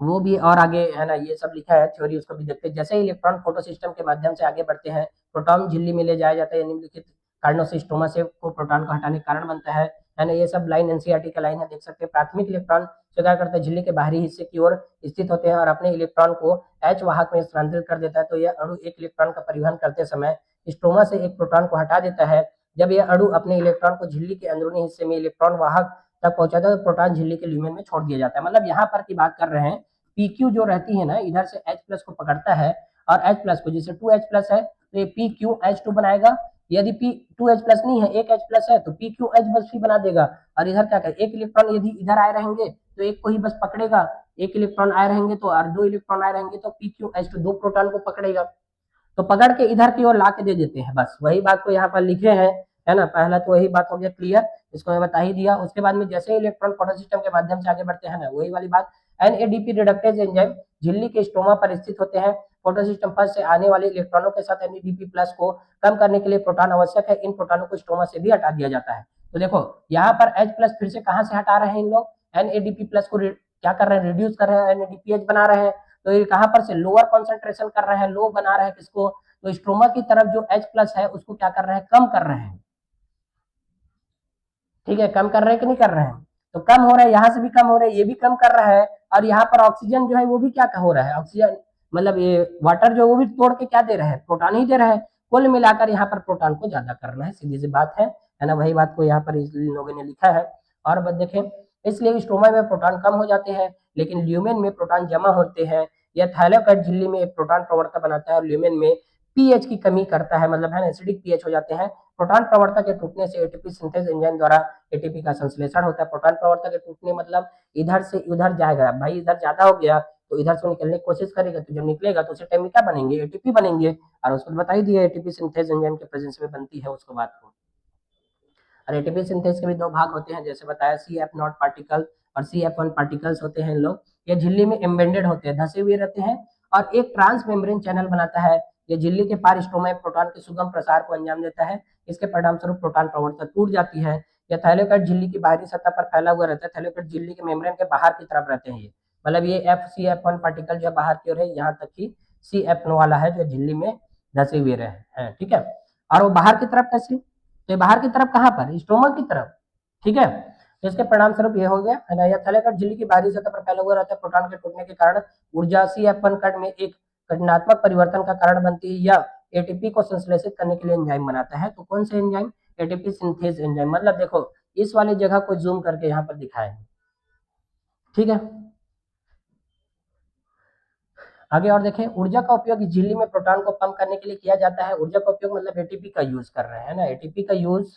वो भी और आगे है ना, ये सब लिखा है थ्योरी, उसको भी देखते हैं। जैसे इलेक्ट्रॉन फोटो सिस्टम के माध्यम से आगे बढ़ते हैं, प्रोटॉन झिल्ली में ले जाया जाता है, निम्नलिखित कारणों से स्ट्रोमा से को प्रोटॉन को हटाने का कारण बनता है ना। ये सब लाइन एनसीईआरटी का लाइन है, देख सकते हैं। प्राथमिक इलेक्ट्रॉन स्वीकार करते हैं, झिल्ली के बाहरी हिस्से की ओर स्थित होते हैं और अपने इलेक्ट्रॉन को H वाहक में स्थानांतरित कर देता है। तो यह अणु एक इलेक्ट्रॉन का परिवहन करते समय स्ट्रोमा से एक प्रोटॉन को हटा देता है। जब यह अणु अपने इलेक्ट्रॉन को झिल्ली के अंदरूनी हिस्से में इलेक्ट्रॉन वाहक तक पहुंचाता है तो प्रोटॉन झिल्ली के ल्यूमेन में छोड़ दिया जाता है। मतलब यहाँ पर की बात कर रहे हैं, PQ जो रहती है ना, इधर से H+ को पकड़ता है और H+ को, जैसे 2H+ है तो ये PQH2 बनाएगा। यदि P2H+ नहीं है, एक H+ है तो PQH बस भी बना देगा। और इधर क्या करें, एक इलेक्ट्रॉन यदि इधर आए रहेंगे तो एक को ही बस पकड़ेगा, एक इलेक्ट्रॉन आए रहेंगे तो, और दो इलेक्ट्रॉन आए रहेंगे तो PQH2 दो प्रोटॉन को पकड़ेगा, तो पकड़ के इधर की ओर ला के दे देते हैं। बस वही बात को यहाँ पर लिखे हैं, है ना। पहला तो वही बात हो गया क्लियर, इसको मैं बता ही दिया। उसके बाद में जैसे इलेक्ट्रॉन फोटो सिस्टम के माध्यम से आगे बढ़ते हैं ना, वही वाली बात। NADP रिडक्टेज एंजाइम झिल्ली के स्ट्रोमा पर स्थित होते हैं। फोटो सिस्टम पर से आने वाले इलेक्ट्रॉनों के साथ NADP+ को कम करने के लिए प्रोटॉन आवश्यक है। इन प्रोटॉनों को स्ट्रोमा से भी हटा दिया जाता है। तो देखो यहाँ पर H+ फिर से कहाँ से हटा रहे हैं इन लोग, NADP+ को क्या कर रहे हैं, रिड्यूस कर रहे हैं, NADPH बना रहे हैं। तो ये कहाँ पर से लोअर कॉन्सेंट्रेशन कर रहे हैं, लो बना रहे हैं किसको, तो स्ट्रोमा की तरफ जो H+ है उसको क्या कर रहे हैं, कम कर रहे हैं। ठीक है, कम कर रहे हैं कि नहीं कर रहे हैं, तो कम हो रहा है, यहाँ से भी कम हो रहा है, ये भी कम कर रहा है। और यहाँ पर ऑक्सीजन जो है वो भी क्या हो रहा है, ऑक्सीजन मतलब ये वाटर जो वो भी तोड़ के क्या दे रहे हैं, प्रोटॉन ही दे रहे हैं। कुल मिलाकर यहाँ पर प्रोटॉन को ज्यादा करना है, सीधी सी बात है ना। वही बात को यहाँ पर इन लोगों ने लिखा है। और बस देखें, इसलिए स्ट्रोमा में प्रोटॉन कम हो जाते हैं लेकिन ल्यूमेन में प्रोटॉन जमा होते हैं। यह थाइलेकेट झिल्ली में एक प्रोटॉन प्रवणता बनाता है और ल्यूमेन में पीएच की कमी करता है, मतलब है ना, एसिडिक पीएच हो जाते हैं। प्रोटॉन प्रवणता के टूटने से एटीपी सिंथेज एंजाइम द्वारा एटीपी का संश्लेषण होता है। प्रोटॉन प्रवणता के टूटने मतलब इधर से उधर जाएगा, भाई इधर ज्यादा हो गया तो इधर से निकलने की कोशिश करेगा, तो जब निकलेगा तो उसे टाइम में क्या बनेंगे, एटीपी बनेंगे। और उसको बता ही दिया एटीपी सिंथेज एंजाइम के प्रेजेंस में बनती है उसको बात को। और एटीपी सिंथेज के भी दो भाग होते हैं, जैसे बताया CF0 पार्टिकल और CF1 पार्टिकल्स होते हैं लोग। ये झिल्ली में एम्बेडेड होते हैं, धसे हुए रहते हैं और एक ट्रांस मेम्ब्रेन चैनल बनाता है। ये झिल्ली के पार स्ट्रोमा प्रोटॉन के सुगम प्रसार को अंजाम देता है। इसके परिणाम स्वरूप प्रोटॉन प्रवणता टूट जाती है। यह थाइलेकेट झिल्ली की बाहरी सतह पर फैला हुआ रहता है। थाइलेकेट झिल्ली के मेम्ब्रेन के बाहर की तरफ रहते हैं ये, मतलब ये CF1 पार्टिकल जो बाहर की ओर है, यहाँ तक कि CF वाला है जो झिल्ली में धसे हुए रहे हैं। ठीक है, और वो बाहर की तरफ कैसे, तो बाहर की तरफ कहाँ पर, स्टोमक की तरफ। ठीक है, तो इसके परिणाम स्वरूप ये हो गया है ना। यह थाइलेकेट झिल्ली की बाहरी सतह पर फैला हुआ रहता है। प्रोटॉन के टूटने के कारण ऊर्जा CF1 कण में एक कठिनात्मक परिवर्तन का कारण बनती है या एटीपी को संश्लेषित करने के लिए एंजाइम बनाता है। तो कौन से एंजाइम, एटीपी सिंथेज एंजाइम। मतलब देखो इस वाली जगह को जूम करके यहाँ पर दिखाए। ठीक है, आगे और देखें, ऊर्जा का उपयोग झिल्ली में प्रोटॉन को पंप करने के लिए किया जाता है। ऊर्जा का उपयोग मतलब एटीपी का यूज कर रहे हैं ना, एटीपी का यूज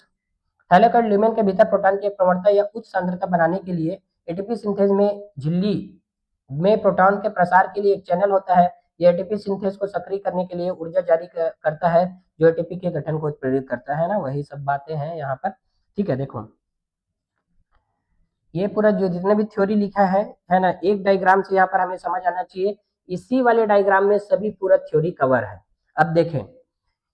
थाइलेकेट ल्यूमेन के भीतर प्रोटॉन की एक प्रवणता या उच्च सांद्रता बनाने के लिए। एटीपी सिंथेज में झिल्ली में प्रोटॉन के प्रसार के लिए एक चैनल होता है। यह एटीपी सिंथेज को सक्रिय करने के लिए ऊर्जा जारी करता है जो एटीपी के गठन को प्रेरित करता है ना, वही सब बातें हैं यहाँ पर। ठीक है, देखो ये पूरा जो जितने भी थ्योरी लिखा है ना, एक डायग्राम से यहाँ पर हमें समझ आना चाहिए। इसी वाले डायग्राम में सभी पूरा थ्योरी कवर है। अब देखें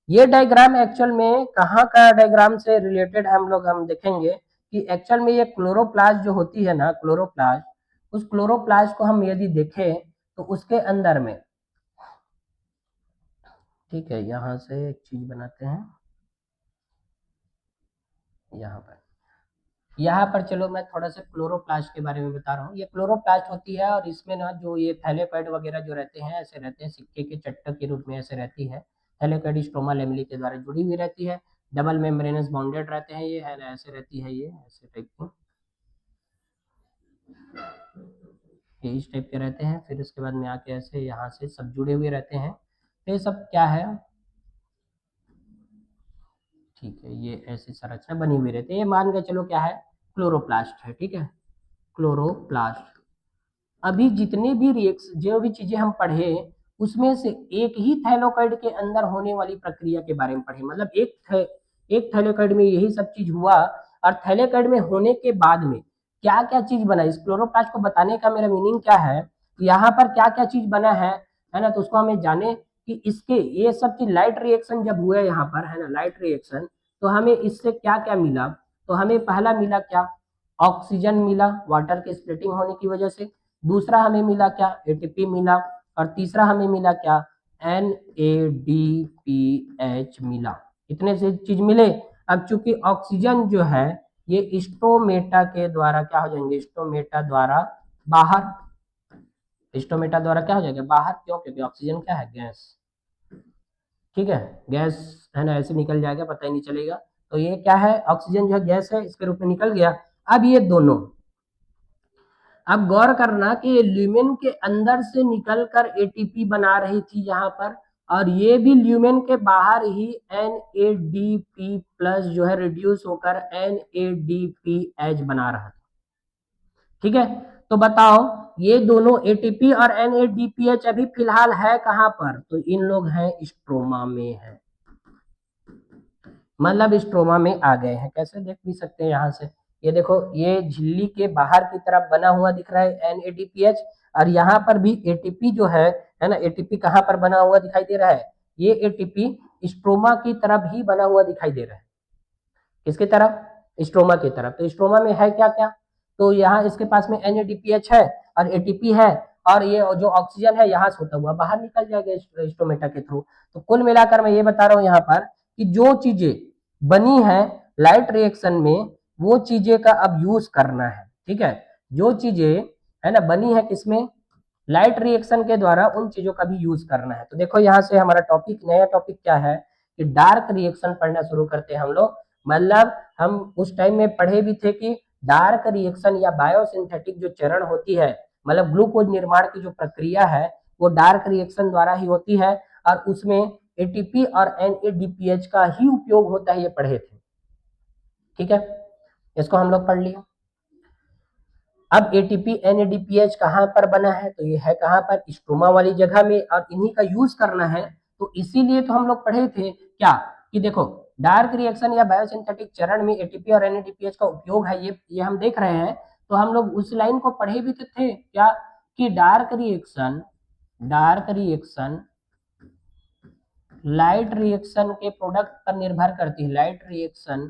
ये डायग्राम एक्चुअल में कहाँ का डायग्राम से रिलेटेड हम लोग हम देखेंगे कि एक्चुअल में ये क्लोरोप्लास्ट जो होती है ना, क्लोरोप्लास्ट, उस क्लोरोप्लास्ट को हम यदि देखें तो उसके अंदर में, ठीक है, यहाँ से एक चीज बनाते हैं, यहाँ पर चलो मैं थोड़ा सा क्लोरोप्लास्ट के बारे में बता रहा हूँ। ये क्लोरोप्लास्ट होती है और इसमें ना जो ये थैलेपॉइड वगैरह जो रहते हैं ऐसे रहते हैं, सिक्के के चट्टक के रूप में ऐसे रहती है। थैलेपॉइड स्ट्रोमा लेमली के द्वारा जुड़ी हुई रहती है। डबल मेम्ब्रेनस बॉन्डेड रहते हैं ये, है ना, ऐसे रहती है ये, ऐसे टाइप की, ये इस टाइप के रहते हैं। फिर उसके बाद में आके ऐसे यहाँ से सब जुड़े हुए रहते हैं। तो ये सब क्या है, ठीक है, ये ऐसी संरचना बनी हुई रहती है। ये मान के चलो क्या है, क्लोरोप्लास्ट है। ठीक है, क्लोरोप्लास्ट। अभी जितने भी रिएक्स जो भी चीजें हम पढ़े उसमें से एक ही थैलोकाइड के अंदर होने वाली प्रक्रिया के बारे में पढ़े, मतलब एक थैलोकाइड में यही सब चीज हुआ और थैलेकॉइड में होने के बाद में क्या क्या चीज बना, इस क्लोरोप्लास्ट को बताने का मेरा मीनिंग क्या है, यहाँ पर क्या क्या चीज बना है ना, तो उसको हमें जाने कि इसके ये सब चीज लाइट रिएक्शन जब हुआ यहाँ पर है ना, लाइट रिएक्शन, तो हमें इससे क्या क्या मिला। तो हमें पहला मिला क्या, ऑक्सीजन मिला वाटर के स्प्लिटिंग होने की वजह से। दूसरा हमें मिला क्या, एटीपी मिला। और तीसरा हमें मिला क्या, NADPH मिला। इतने से चीज मिले। अब चूंकि ऑक्सीजन जो है ये स्टोमेटा के द्वारा क्या हो जाएंगे, स्टोमेटा द्वारा बाहर, स्टोमेटा द्वारा क्या हो जाएगा बाहर, क्यों, क्योंकि ऑक्सीजन क्या है, गैस। ठीक है, गैस है ना, ऐसे निकल जाएगा, पता ही नहीं चलेगा। तो ये क्या है, ऑक्सीजन जो है गैस है, इसके रूप में निकल गया। अब ये दोनों, अब गौर करना कि ल्यूमेन के अंदर से निकलकर एटीपी बना रही थी यहाँ पर, और ये भी ल्यूमेन के बाहर ही NADP प्लस जो है रिड्यूस होकर NADPH बना रहा था। ठीक है, तो बताओ ये दोनों एटीपी और NADPH अभी फिलहाल है कहां पर, तो इन लोग हैं स्ट्रोमा में है, मतलब स्ट्रोमा में आ गए हैं। कैसे देख भी सकते हैं यहाँ से, ये देखो ये झिल्ली के बाहर की तरफ बना हुआ दिख रहा है NADPH, और यहाँ पर भी एटीपी जो है ना, एटीपी कहाँ पर बना हुआ दिखाई दे रहा है, ये एटीपी स्ट्रोमा की तरफ ही बना हुआ दिखाई दे रहा है। किसकी तरफ, स्ट्रोमा की तरफ। तो स्ट्रोमा में है क्या क्या, तो यहाँ इसके पास में NADPH है और एटीपी है, और ये जो ऑक्सीजन है यहाँ से होता हुआ बाहर निकल जाएगा स्टोमेटा के थ्रू। तो कुल मिलाकर मैं ये बता रहा हूँ यहाँ पर कि जो चीजें बनी है लाइट रिएक्शन में वो चीजें का अब यूज करना है। ठीक है, जो चीजें है ना बनी है किसमें, लाइट रिएक्शन के द्वारा, उन चीजों का भी यूज करना है। तो देखो यहाँ से हमारा टॉपिक, नया टॉपिक क्या है कि डार्क रिएक्शन पढ़ना शुरू करते हैं हम लोग। मतलब हम उस टाइम में पढ़े भी थे कि डार्क रिएक्शन या बायोसिंथेटिक जो चरण होती है, मतलब ग्लूकोज निर्माण की जो प्रक्रिया है वो डार्क रिएक्शन द्वारा ही होती है, और उसमें एटीपी और NADPH का ही उपयोग होता है, ये पढ़े थे। ठीक है, इसको हम लोग पढ़ लिया। अब एटीपी NADPH कहाँ पर बना है, तो ये है कहाँ पर, स्ट्रोमा वाली जगह में, और इन्हीं का यूज करना है। तो इसीलिए तो हम लोग पढ़े थे क्या कि देखो डार्क रिएक्शन या बायोसिंथेटिक चरण में एटीपी और NADPH का उपयोग है, ये हम देख रहे हैं। तो हम लोग उस लाइन को पढ़े भी तो थे क्या कि डार्क रिएक्शन लाइट रिएक्शन के प्रोडक्ट पर निर्भर करती है, लाइट रिएक्शन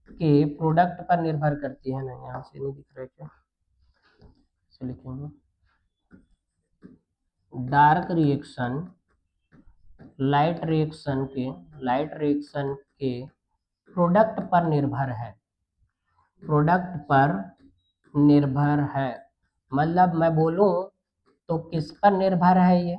के प्रोडक्ट पर निर्भर करती है ना, यहाँ से नहीं दिख रहा क्या, से लिखेंगे डार्क रिएक्शन लाइट रिएक्शन के प्रोडक्ट पर निर्भर है, प्रोडक्ट पर निर्भर है। मतलब मैं बोलूं तो किस पर निर्भर है ये,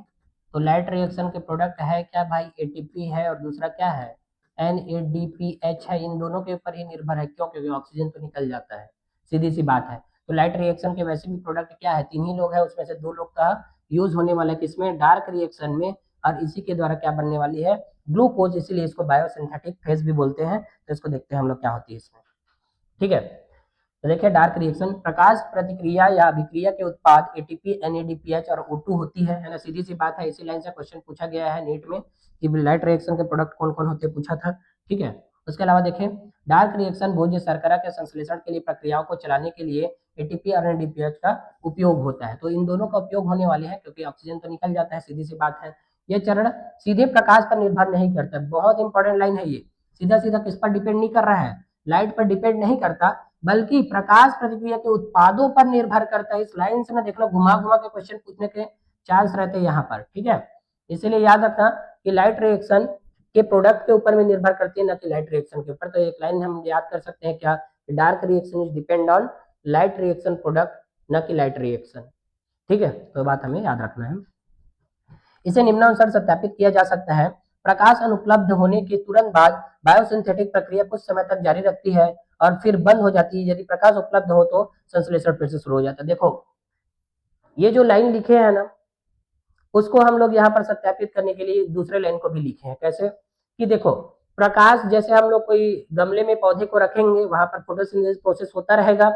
तो लाइट रिएक्शन के प्रोडक्ट है क्या भाई, एटीपी है, और दूसरा क्या है NADPH है। इन दोनों के ऊपर ही निर्भर है, क्यों, क्योंकि ऑक्सीजन तो निकल जाता है, सीधी सी बात है। तो लाइट रिएक्शन के वैसे भी प्रोडक्ट क्या है, 3 ही लोग हैं, उसमें से 2 लोग का यूज होने वाला है किसमें, डार्क रिएक्शन में, और इसी के द्वारा क्या बनने वाली है, ग्लूकोज, इसीलिए इसको बायोसिंथेटिक फेज भी बोलते हैं। तो इसको देखते हैं हम लोग क्या होती है इसमें। ठीक है, तो देखिए डार्क रिएक्शन प्रकाश प्रतिक्रिया या अभिक्रिया के उत्पाद एटीपी NADPH और O2 होती है ना, सीधी सी बात है। इसी लाइन से क्वेश्चन पूछा गया है नीट में कि लाइट रिएक्शन के प्रोडक्ट कौन कौन होते पूछा था। ठीक है, उसके अलावा देखें डार्क रिएक्शन भोज्य शर्करा के संश्लेषण के लिए प्रक्रियाओं को चलाने के लिए एटीपी और NADPH का उपयोग होता है। तो इन दोनों का उपयोग होने वाले हैं, क्योंकि ऑक्सीजन तो निकल जाता है, सीधी सी बात है। यह चरण सीधे प्रकाश पर निर्भर नहीं करता, बहुत इंपॉर्टेंट लाइन है ये, सीधा सीधा किस पर डिपेंड नहीं कर रहा है, लाइट पर डिपेंड नहीं करता, बल्कि प्रकाश प्रतिक्रिया के उत्पादों पर निर्भर करता है। इस लाइन से ना देखना घुमा घुमा के क्वेश्चन पूछने के चांस रहते हैं यहाँ पर। ठीक है, इसीलिए याद रखना कि लाइट रिएक्शन के प्रोडक्ट के ऊपर भी निर्भर करती है, ना कि लाइट रिएक्शन के ऊपर। तो एक लाइन हम याद कर सकते हैं क्या, dark reaction is depend on light reaction product, न कि लाइट रिएक्शन। ठीक है, तो बात हमें याद रखना है। इसे निम्नानुसार सत्यापित किया जा सकता है, प्रकाश अनुपलब्ध होने के तुरंत बाद बायोसिंथेटिक प्रक्रिया कुछ समय तक जारी रखती है और फिर बंद हो जाती है। यदि प्रकाश उपलब्ध हो तो संश्लेषण फिर से शुरू हो जाता है। देखो ये जो लाइन लिखे है ना, उसको हम लोग यहाँ पर सत्यापित करने के लिए दूसरे लाइन को भी लिखे हैं। कैसे कि देखो प्रकाश, जैसे हम लोग कोई गमले में पौधे को रखेंगे, वहां पर फोटोसिंथेसिस प्रोसेस होता रहेगा,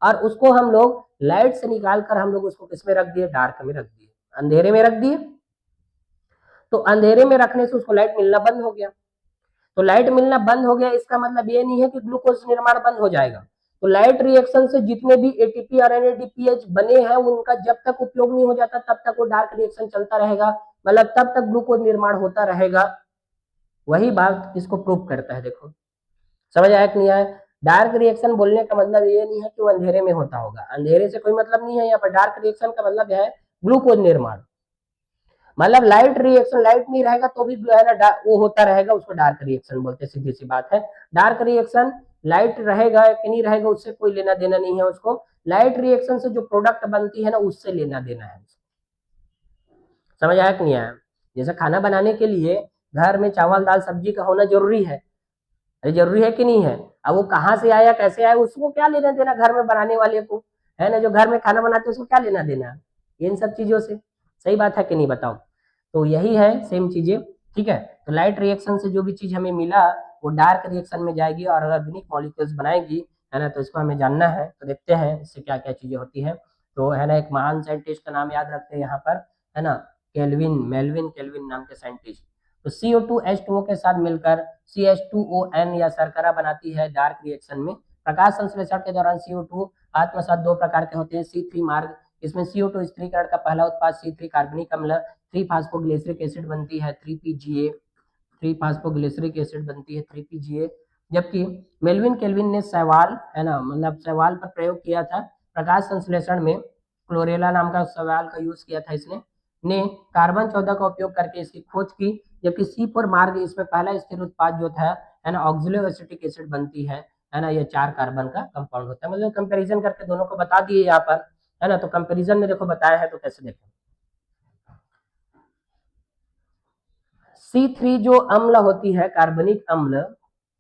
और उसको हम लोग लाइट से निकाल कर हम लोग उसको किसमें रख दिए, डार्क में रख दिए, अंधेरे में रख दिए। तो अंधेरे में रखने से उसको लाइट मिलना बंद हो गया। तो लाइट मिलना बंद हो गया, इसका मतलब ये नहीं है कि ग्लूकोज निर्माण बंद हो जाएगा। तो लाइट रिएक्शन से जितने भी एटीपी और एनएडीपीएच बने हैं उनका जब तक उपयोग नहीं हो जाता तब तक वो डार्क रिएक्शन चलता रहेगा, मतलब तब तक ग्लूकोज निर्माण होता रहेगा। वही बात इसको प्रूव करता है। देखो समझ आया कि नहीं आया? डार्क रिएक्शन बोलने का मतलब ये नहीं है कि वो अंधेरे में होता होगा, अंधेरे से कोई मतलब नहीं है यहाँ पर। डार्क रिएक्शन का मतलब है ग्लूकोज निर्माण, मतलब लाइट रिएक्शन, लाइट नहीं रहेगा तो भी जो है ना वो होता रहेगा, उसको डार्क रिएक्शन बोलते हैं, सीधी सी बात है। डार्क रिएक्शन लाइट रहेगा कि नहीं रहेगा उससे कोई लेना देना नहीं है उसको, लाइट रिएक्शन से जो प्रोडक्ट बनती है ना उससे लेना देना है। समझ आया कि नहीं आया? जैसे खाना बनाने के लिए घर में चावल दाल सब्जी का होना जरूरी है, अरे जरूरी है कि नहीं है? अब वो कहाँ से आया कैसे आया उसको क्या लेना देना घर में बनाने वाले को, है ना? जो घर में खाना बनाते हैं उसको क्या लेना देना इन सब चीजों से? सही बात है कि नहीं बताओ? तो यही है सेम चीजें, ठीक है। तो लाइट रिएक्शन से जो भी चीज हमें मिला वो डार्क रिएक्शन में जाएगी और ऑर्गेनिक मॉलिक्यूल्स बनाएगी, है ना? तो इसको हमें जानना है, तो देखते हैं इससे क्या क्या चीजें होती है। तो है ना, एक महान साइंटिस्ट का नाम याद रखते हैं यहाँ पर, है ना, केल्विन, मेल्विन केल्विन नाम के साइंटिस्ट। तो CO2H2O के साथ मिलकर CH2ON या शर्करा बनाती है डार्क रिएक्शन में। प्रकाश संश्लेषण के दौरान CO2 आत्मसात दो प्रकार के होते हैं, C3 मार्ग, इसमें CO2 स्थिरीकरण का पहला उत्पाद C3 कार्बनिक अम्ल 3 फास्फोग्लिसरिक एसिड बनती है 3PGA, 3 फास्फोग्लिसरिक एसिड बनती है 3PGA। जबकि मेल्विन केल्विन ने सवाल, है ना, मतलब सवाल पर प्रयोग किया था, प्रकाश संश्लेषण में क्लोरेला नाम का सवाल का यूज किया था इसने, ने कार्बन 14 का उपयोग करके इसकी खोज की। जबकि C4 मार्ग इसमें पहला स्थिर उत्पाद जो था, है ना, ऑक्सिलो एसिटिक एसिड बनती है ना, ये 4 कार्बन का कंपाउंड होता है। मतलब कंपैरिजन करके दोनों को बता दिए यहाँ पर, है ना। तो कंपैरिजन में देखो बताया है, तो कैसे देखो। C3 जो अम्ल होती है कार्बनिक अम्ल,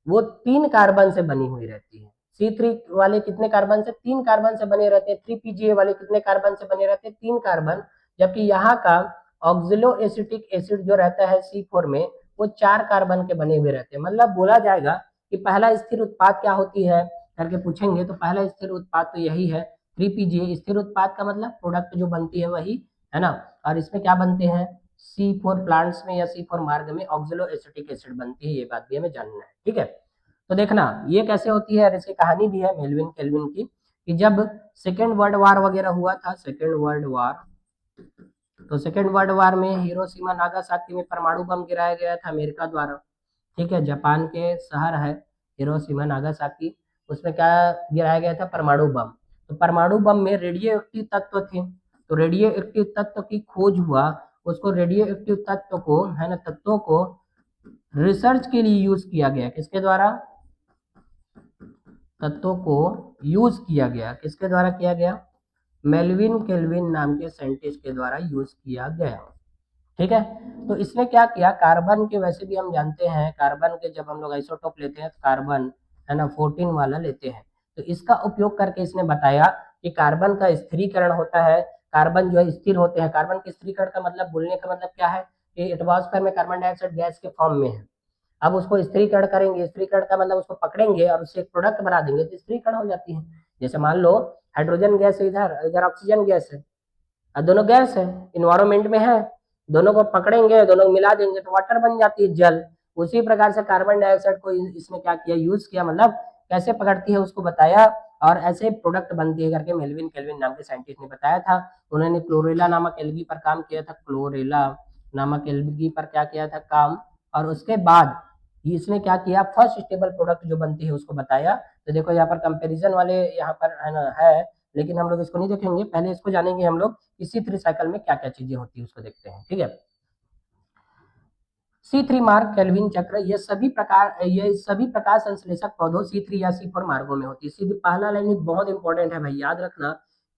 वो 3 कार्बन से बनी हुई रहती है। C3 वाले कितने कार्बन से? 3 कार्बन से बने रहते हैं। 3PGA वाले कितने कार्बन से बने रहते हैं? 3 कार्बन। जबकि यहाँ का ऑक्सिलो एसिटिक एसिड जो रहता है C4 में, वो 4 कार्बन के बने हुए रहते हैं। मतलब बोला जाएगा कि पहला स्थिर उत्पाद क्या होती है करके पूछेंगे, तो पहला स्थिर उत्पाद तो यही है 3PGA। स्थिर उत्पाद का मतलब प्रोडक्ट जो बनती है वही, है ना। और इसमें क्या बनते हैं? C4 प्लांट्स में या C4 मार्ग में ऑक्सिलो एसिटिक एसिड बनती है, ये बात भी हमें जानना है, ठीक है। तो देखना ये कैसे होती है, और इसकी कहानी भी है मेल्विन केल्विन की, कि जब सेकेंड वर्ल्ड वार वगैरह हुआ था, सेकेंड वर्ल्ड वार, तो सेकेंड वर्ल्ड वार में हिरोशिमा नागासाकी में परमाणु बम गिराया गया था अमेरिका द्वारा, ठीक है। जापान के शहर है हिरोशिमा नागासाकी, उसमें क्या गिराया गया था? परमाणु बम। तो परमाणु बम में रेडियो एक्टिव तत्व थे, तो रेडियो एक्टिव तत्व की खोज हुआ, उसको रेडियो एक्टिव तत्व को, है ना, तत्वों को रिसर्च के लिए यूज किया गया। किसके द्वारा? तत्वों को यूज किया गया, किसके द्वारा किया गया? मेल्विन केल्विन नाम के साइंटिस्ट के द्वारा यूज किया गया, ठीक है। तो इसने क्या किया, कार्बन के, वैसे भी हम जानते हैं कार्बन के जब हम लोग आइसोटोप लेते हैं तो कार्बन, है ना, 14 वाला लेते हैं। तो इसका उपयोग करके इसने बताया कि कार्बन का स्थिरीकरण होता है, कार्बन जो है स्थिर होते हैं। कार्बन के स्थिरीकरण का मतलब, बोलने का मतलब क्या है कि एटमॉस्फेयर में कार्बन डाइऑक्साइड गैस के फॉर्म में है। अब उसको स्थिरीकरण करेंगे, स्थिरीकरण का मतलब उसको पकड़ेंगे और उससे एक प्रोडक्ट बना देंगे तो स्थिरीकरण हो जाती है। जैसे मान लो हाइड्रोजन गैस है, इधर इधर ऑक्सीजन गैस है, और दोनों गैस है, इन्वायरमेंट में है, दोनों को पकड़ेंगे, दोनों को मिला देंगे तो वाटर बन जाती है, जल। उसी प्रकार से कार्बन डाइऑक्साइड को इसने क्या किया, यूज किया, मतलब कैसे पकड़ती है उसको बताया, और ऐसे प्रोडक्ट बनती है करके मेल्विन केल्विन नाम के साइंटिस्ट ने बताया था। उन्होंने क्लोरेला नामक एल्गी पर काम किया था, क्लोरेला नामक एल्गी पर क्या किया था, काम। और उसके बाद इसने क्या किया, फर्स्ट स्टेबल प्रोडक्ट जो बनती है उसको बताया। तो देखो यहाँ पर कंपैरिजन वाले यहाँ पर, है ना, है, लेकिन हम लोग इसको नहीं देखेंगे, पहले इसको जानेंगे हम लोग इसी थ्री साइकिल में क्या क्या चीजें होती है उसको देखते हैं, ठीक है। C3 मार्ग केल्विन चक्र, ये सभी प्रकाश संश्लेषक पौधों C3 या C4 मार्गों में होती है। सीधी पहला लाइन बहुत इंपॉर्टेंट है भाई, याद रखना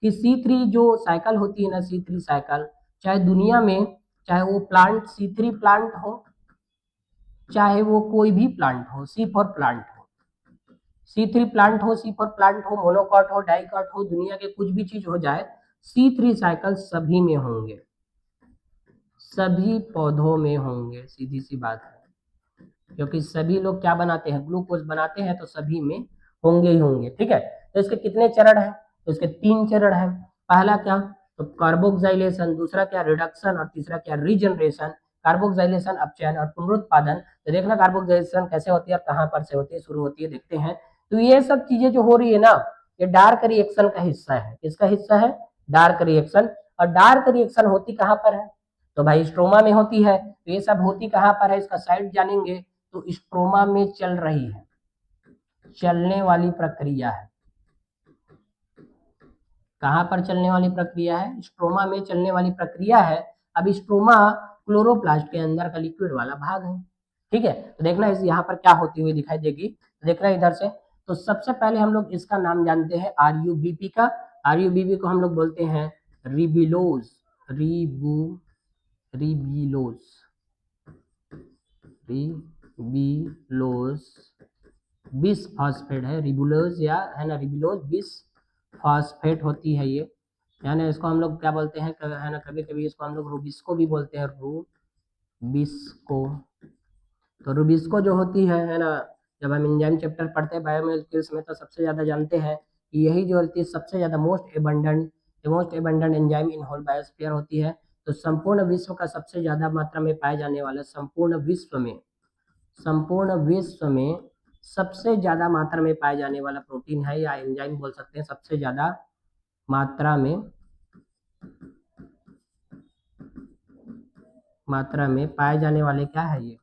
कि C3 जो साइकिल होती है ना, C3 साइकिल, चाहे दुनिया में, चाहे वो प्लांट C3 प्लांट हो, चाहे वो कोई भी प्लांट हो, C4 प्लांट हो, C3 प्लांट हो, C4 प्लांट हो, मोनोकॉट हो, डाइकॉट हो, दुनिया के कुछ भी चीज हो जाए, C3 साइकिल सभी में होंगे, सभी पौधों में होंगे, सीधी सी बात है। क्योंकि सभी लोग क्या बनाते हैं, ग्लूकोज बनाते हैं, तो सभी में होंगे ही होंगे, ठीक है। तो इसके कितने चरण हैं? तो इसके 3 चरण हैं। पहला क्या? तो कार्बोक्साइलेशन, दूसरा क्या, रिडक्शन, और तीसरा क्या, रीजनरेशन। कार्बोक्सिलेशन, अपचयन और पुनरुत्पादन। तो देखना कार्बोक्सिलेशन कैसे होती है और कहाँ पर से होती है, शुरू होती है, देखते हैं। तो ये सब चीजें जो हो रही है ना, ये डार्क रिएक्शन का हिस्सा है। किसका हिस्सा है? Dark reaction. और डार्क रिएक्शन होती कहाँ पर है? तो भाई स्ट्रोमा में होती है। तो ये सब होती कहाँ पर है, इसका साइड जानेंगे। तो स्ट्रोमा में चल रही है, चलने वाली प्रक्रिया है। कहाँ पर चलने वाली प्रक्रिया है? स्ट्रोमा में चलने वाली प्रक्रिया है। अब स्ट्रोमा क्लोरोप्लास्ट के अंदर का लिक्विड वाला भाग है। ठीक है, तो देखना इस यहाँ पर क्या होती हुई दिखाई देगी। तो देखना इधर से, तो सबसे पहले हम लोग इसका नाम जानते हैं आरयूबीपी का। आरयूबीपी को हम लोग बोलते हैं रिबिलोज, रिबिलोज, रिबिलोज बिस फॉस्फेट है, रिबुलोज या है ना, रिबुलोज बिस फॉस्फेट होती है ये। यानी इसको हम लोग क्या बोलते हैं, है ना, कभी कभी इसको हम लोग रूबिस्को भी बोलते हैं, रूबिस्को। तो रूबिस्को जो होती है ना, जब हम एंजाइम चैप्टर पढ़ते हैं बायोमोलिक्यूल्स में, तो सबसे ज़्यादा जानते हैं कि यही जो होती है सबसे ज़्यादा most abundant enzyme in whole biosphere होती है। तो संपूर्ण विश्व का सबसे ज़्यादा मात्रा में पाए जाने वाला, संपूर्ण विश्व में सबसे ज्यादा मात्रा में पाए जाने वाला प्रोटीन है या एंजाइम बोल सकते हैं। सबसे ज्यादा मात्रा में पाए जाने वाले क्या है, ये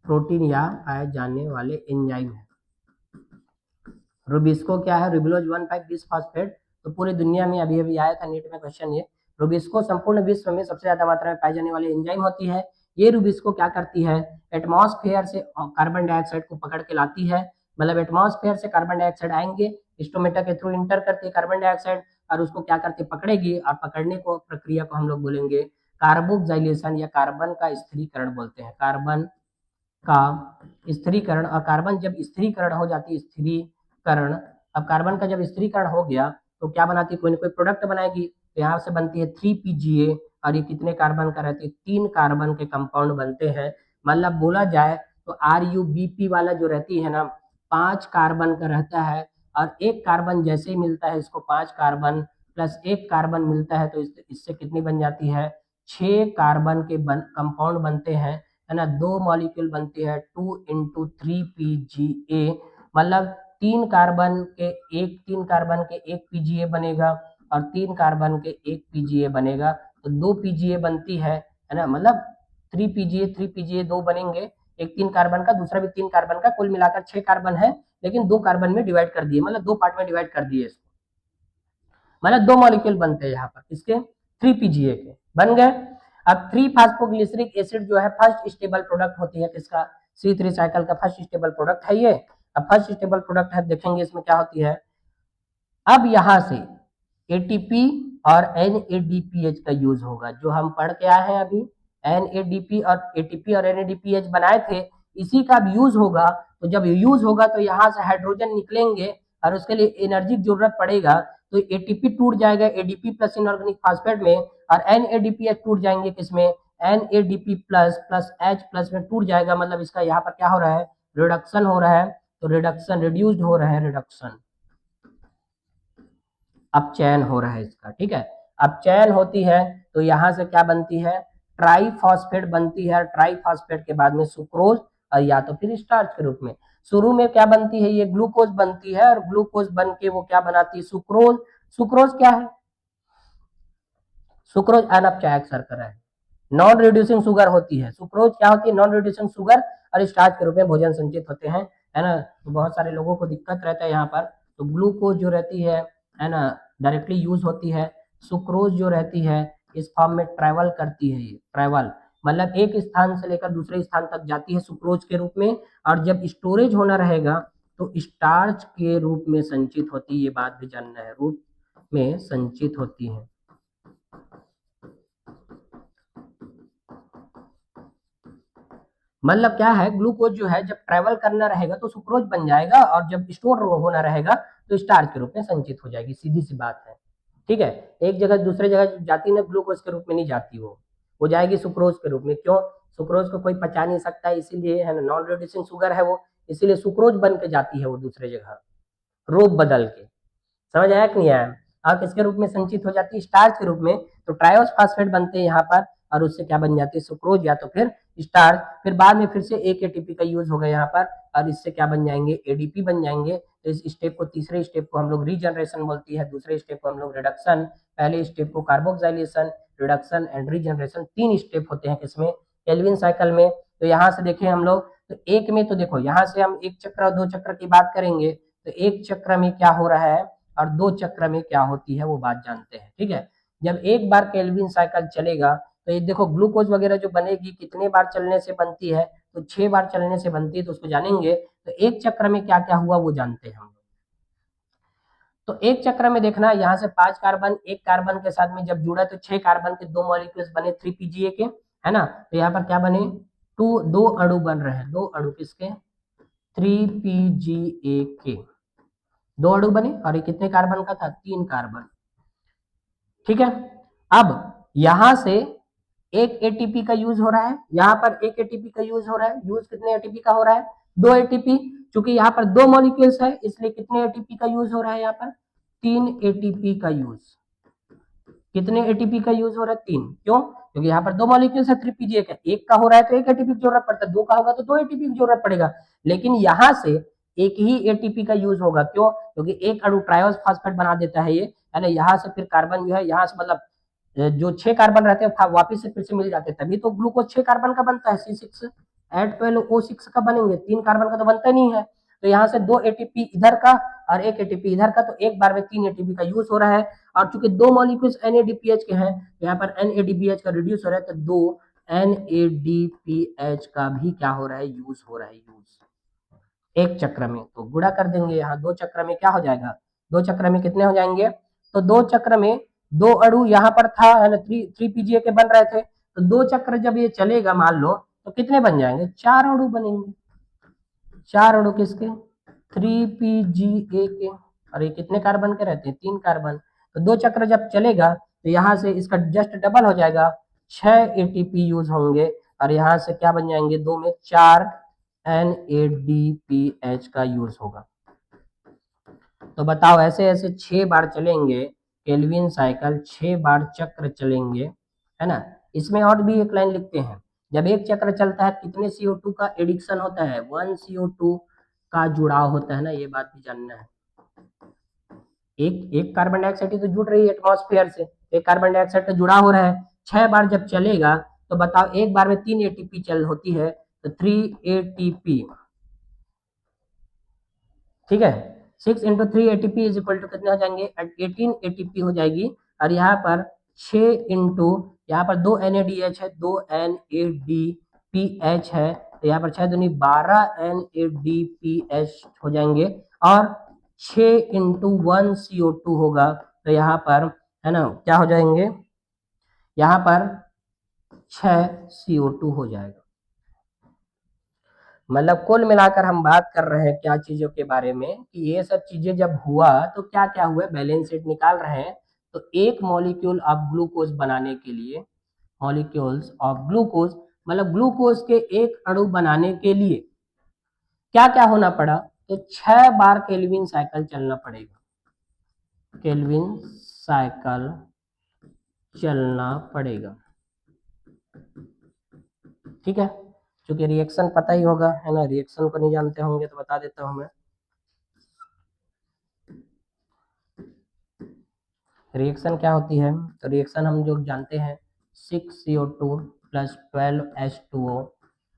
प्रोटीन या पाए जाने वाले एंजाइम है। रूबिस्को क्या है? Ribulose 1,5 bisphosphate. तो पूरी दुनिया में अभी अभी आया था नीट में क्वेश्चन ये। रूबिस्को संपूर्ण विश्व में सबसे ज्यादा मात्रा में पाई जाने वाली एंजाइम होती है। ये रूबिस्को क्या करती है? एटमॉस्फेयर से कार्बन डाइऑक्साइड को पकड़ के लाती है। मतलब एटमॉस्फेयर से कार्बन डाइऑक्साइड आएंगे, स्टोमेटा के थ्रू इंटर करती है कार्बन डाइऑक्साइड, और उसको क्या करती है? पकड़ेगी। और पकड़ने को प्रक्रिया को हम लोग बोलेंगे कार्बोक्सिलेशन या कार्बन का स्थिरीकरण बोलते हैं। कार्बन का स्थिरीकरण। और कार्बन जब स्थिरीकरण हो जाती है, स्थिरीकरण, अब कार्बन का जब स्थिरीकरण हो गया तो क्या बनाती है? कोई ना कोई प्रोडक्ट बनाएगी। तो यहाँ से बनती है 3 PGA। और ये कितने कार्बन का रहती है? 3 कार्बन के कंपाउंड बनते हैं। मतलब बोला जाए तो RUBP वाला जो रहती है ना, 5 कार्बन का रहता है। और एक कार्बन जैसे ही मिलता है इसको, 5 कार्बन प्लस एक कार्बन मिलता है, तो इससे कितनी बन जाती है? 6 कार्बन के कंपाउंड बनते हैं, है ना। 2 मॉलिक्यूल बनते हैं, 2 × 3 PGA। मतलब 3 कार्बन के एक PGA बनेगा और 3 कार्बन के एक PGA बनेगा। तो 2 PGA बनती है ना। मतलब 3 PGA 2 बनेंगे, एक 3 कार्बन का, दूसरा भी 3 कार्बन का, कुल मिलाकर 6 कार्बन है, लेकिन 2 कार्बन में डिवाइड कर दिए, मतलब 2 पार्ट में डिवाइड कर दिए इसको। मतलब 2 मॉलिक्यूल बनते हैं यहाँ पर इसके 3 PGA के बन गए। अब 3 फास्फोग्लिसरिक एसिड जो है फर्स्ट स्टेबल प्रोडक्ट होती है किसका? C3 साइकिल का फर्स्ट स्टेबल प्रोडक्ट है ये। अब फर्स्ट स्टेबल प्रोडक्ट है, देखेंगे इसमें क्या होती है। अब यहाँ से ATP और NADPH का यूज होगा, जो हम पढ़ के आए हैं अभी। NADP और ATP और NADPH बनाए थे, इसी का भी यूज होगा। तो जब यूज होगा तो यहाँ से हाइड्रोजन निकलेंगे और उसके लिए एनर्जी की जरूरत पड़ेगा। तो ATP टूट जाएगा ADP प्लस इनऑर्गेनिक फास्फेट में, और NADPH टूट जाएंगे किसमें? NADP प्लस H प्लस में टूट जाएगा। मतलब इसका यहाँ पर क्या हो रहा है? रिडक्शन हो रहा है। तो रिडक्शन, रिड्यूस्ड हो रहा है, रिडक्शन, अपचयन हो रहा है इसका। ठीक है, अपचयन होती है तो यहाँ से क्या बनती है? ट्राईफॉस्फेट बनती है। ट्राईफॉस्फेट के बाद में सुक्रोज, और या तो फिर स्टार्च के रूप में। शुरू में क्या बनती है? ये ग्लूकोज बनती है, और ग्लूकोज बन के वो क्या बनाती है? सुक्रोज। सुक्रोज क्या है? सुक्रोज अनअपचायक शर्करा है, नॉन रिड्यूसिंग शुगर होती है। सुक्रोज क्या होती है? नॉन रिड्यूसिंग शुगर, और स्टार्च के रूप में भोजन संचित होते हैं, है ना। तो बहुत सारे लोगों को दिक्कत रहता है यहाँ पर। तो ग्लूकोज जो रहती है ना, डायरेक्टली यूज होती है। सुक्रोज जो रहती है इस फॉर्म में ट्रेवल करती है। ये ट्रेवल मतलब एक स्थान से लेकर दूसरे स्थान तक जाती है सुक्रोज के रूप में। और जब स्टोरेज होना रहेगा तो स्टार्च के रूप में संचित होती है। ये बात भी जानना है, रूप में संचित होती है। मतलब क्या है? ग्लूकोज जो है जब ट्रेवल करना रहेगा तो सुक्रोज बन जाएगा, और जब स्टोर होना रहेगा तो स्टार्च के रूप में संचित हो जाएगी। सीधी सी बात है। ठीक है, एक जगह दूसरे जगह जाती ना, ग्लूकोज के रूप में नहीं जाती, वो जाएगी सुक्रोज के रूप में। क्यों? सुक्रोज को कोई पचा नहीं सकता, इसीलिए, है ना, नॉन रिड्यूसिंग शुगर है वो, इसीलिए सुक्रोज बन के जाती है वो दूसरे जगह, रूप बदल के। समझ आया कि नहीं आया? और किसके रूप में संचित हो जाती है, स्टार्च के रूप में। तो ट्रायोस फास्फेट बनते हैं यहाँ पर और उससे क्या बन जाती है, सुक्रोज या तो फिर स्टार्च। फिर बाद में फिर से एक एटीपी का यूज होगा यहाँ पर और इससे क्या बन जाएंगे, एडीपी बन जाएंगे। तो इस स्टेप को, तीसरे स्टेप को हम लोग रीजनरेशन बोलती है, दूसरे स्टेप को हम लोग रिडक्शन, पहले स्टेप को carboxylation, reduction and regeneration. 3 step होते हैं किसमें, केल्विन साइकिल में। तो यहाँ से देखें हम लोग, तो एक में तो देखो यहाँ से हम एक चक्र और 2 चक्र की बात करेंगे, तो एक चक्र में क्या हो रहा है और 2 चक्र में क्या होती है वो बात जानते हैं। ठीक है, जब एक बार केल्विन साइकिल चलेगा तो ये देखो ग्लूकोज वगैरह जो बनेगी कितने बार चलने से बनती है, तो 6 बार चलने से बनती है, तो उसको जानेंगे। तो एक चक्र में क्या क्या हुआ वो जानते हैं हम। तो एक चक्र में देखना, यहाँ से 5 कार्बन एक कार्बन के साथ में जब जुड़ा तो 6 कार्बन के 2 मॉलिक्यूल्स बने 3pGa के, है ना। तो यहाँ पर क्या बने, दो अणु बन रहे हैं, 2 अणु किसके, 3pGa के 2 अणु बने और ये कितने कार्बन का था, 3 कार्बन। ठीक है, अब यहां से एक एटीपी का यूज हो रहा है, यहाँ पर एक एटीपी का यूज हो रहा है। यूज कितने एटीपी का हो रहा है, 2 एटीपी। चूंकि यहाँ पर 2 मॉलिक्यूल्स है इसलिए कितने एटीपी का यूज हो रहा है, यहाँ पर 3 एटीपी का यूज। कितने एटीपी का यूज हो रहा है, 3। क्यों, क्योंकि यहाँ पर 2 मॉलिक्यूल्स है 3pGa का, एक का हो रहा है तो एक एटीपी की जरूरत पड़ता है, 2 का होगा तो 2 एटीपी की जरूरत पड़ेगा। लेकिन यहाँ से एक ही एटीपी का यूज होगा, क्यों, क्योंकि एक अणु ट्रायोस फास्फेट बना देता है ये, है ना। यहाँ से फिर कार्बन जो है, यहाँ से मतलब जो 6 कार्बन रहते हैं वापिस से फिर से मिल जाते हैं, तभी तो ग्लूकोज 6 कार्बन का बनता है, C6H12O6 का बनेंगे, 3 कार्बन का तो बनता नहीं है। तो यहाँ से 2 एटीपी इधर का और 1 एटीपी इधर का, तो एक बार में 3 एटीपी का यूज हो रहा है। और चूंकि 2 मॉलिक्यूल्स NADPH के हैं, तो यहाँ पर NADPH का रिड्यूस हो रहा है, तो 2 NADPH का भी क्या हो रहा है, यूज हो रहा है, यूज एक चक्र में। तो गुणा कर देंगे, यहाँ 2 चक्र में क्या हो जाएगा, 2 चक्र में कितने हो जाएंगे, तो 2 चक्र में 2 अणु यहाँ पर था, है ना, 3pGa के बन रहे थे। तो 2 चक्र जब ये चलेगा मान लो, तो कितने बन जाएंगे, 4 अणु बनेंगे। 4 अणु किसके, 3pGa के। और ये कितने कार्बन के रहते हैं, 3 कार्बन। तो 2 चक्र जब चलेगा तो यहाँ से इसका जस्ट डबल हो जाएगा, 6 एटीपी यूज होंगे और यहाँ से क्या बन जाएंगे, 2 में 4 NADPH का यूज होगा। तो बताओ, ऐसे ऐसे 6 बार चलेंगे केल्विन साइकिल, 6 बार चक्र चलेंगे, है ना। इसमें और भी एक लाइन लिखते हैं, जब एक चक्र चलता है कितने CO2 का एडिक्शन होता है, 1 CO2 का जुड़ाव होता है ना, ये बात भी जानना है। एक कार्बन डाइऑक्साइड तो जुड़ रही है एटमॉस्फेयर से, एक कार्बन डाइऑक्साइड का जुड़ा हो रहा है। 6 बार जब चलेगा तो बताओ, एक बार में 3 एटीपी चल होती है, तो 3 एटीपी, ठीक है। 6 into 3 ATP is equal to कितने हो जाएंगे, 18 एटीपी हो जाएगी। और यहाँ पर 6 इंटू, यहाँ पर 2 NADH है, 2 NADPH है, तो यहाँ पर 6 दूनी 12 NADPH हो जाएंगे। और 6 इंटू 1 CO2 होगा, तो यहाँ पर, है ना, क्या हो जाएंगे, यहाँ पर 6 CO2 हो जाएगा। मतलब कुल मिलाकर हम बात कर रहे हैं क्या चीजों के बारे में, कि ये सब चीजें जब हुआ तो क्या क्या हुआ, बैलेंस शीट निकाल रहे हैं। तो एक मॉलिक्यूल ऑफ ग्लूकोज बनाने के लिए, मॉलिक्यूल्स ऑफ ग्लूकोज मतलब ग्लूकोज के एक अणु बनाने के लिए क्या क्या होना पड़ा, तो 6 बार केल्विन साइकिल चलना पड़ेगा, केल्विन साइकिल चलना पड़ेगा। ठीक है, क्योंकि रिएक्शन पता ही होगा, है ना, रिएक्शन को नहीं जानते होंगे तो बता देता हूं मैं। रिएक्शन क्या होती है, तो रिएक्शन हम जो जानते हैं, 6CO2 प्लस 12H2O,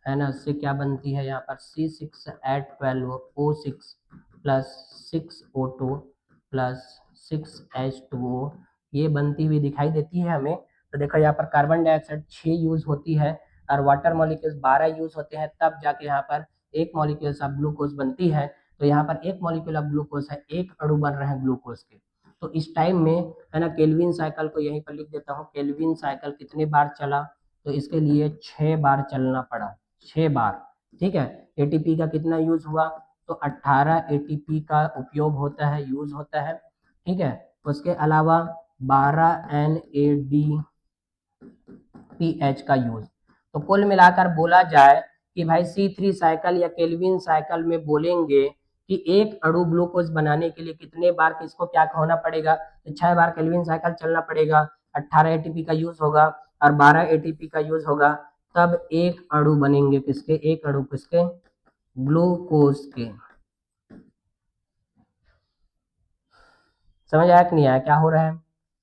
है ना, से क्या बनती है, यहाँ पर C6H12O6 plus 6O2 plus 6H2O, ये बनती हुई दिखाई देती है हमें। तो देखो यहाँ पर कार्बन डाइऑक्साइड 6 यूज होती है और वाटर मॉलिक्यूल्स 12 यूज होते हैं, तब जाके यहाँ पर एक मॉलिक्यूल ऑफ ग्लूकोज बनती है। तो यहाँ पर एक मॉलिक्यूल ऑफ ग्लूकोज है, एक अणु बन रहे हैं ग्लूकोज के। तो इस टाइम में, है ना, केल्विन साइकिल को यहीं पर लिख देता हूँ, केल्विन साइकिल कितने बार चला, तो इसके लिए 6 बार चलना पड़ा, 6 बार। ठीक है, एटीपी का कितना यूज हुआ, तो 18 एटीपी का उपयोग होता है, यूज होता है। ठीक है, उसके अलावा 12 NADPH का यूज। तो कुल मिलाकर बोला जाए कि भाई C3 साइकिल या केल्विन साइकिल में बोलेंगे कि एक अणु ग्लूकोज बनाने के लिए कितने बार किसको क्या होना पड़ेगा, तो 6 बार केल्विन साइकिल चलना पड़ेगा, 18 एटीपी का यूज होगा और 12 एटीपी का यूज होगा, तब एक अणु बनेंगे किसके, एक अणु किसके, ग्लूकोज के। समझ आया कि नहीं आया क्या हो रहा है?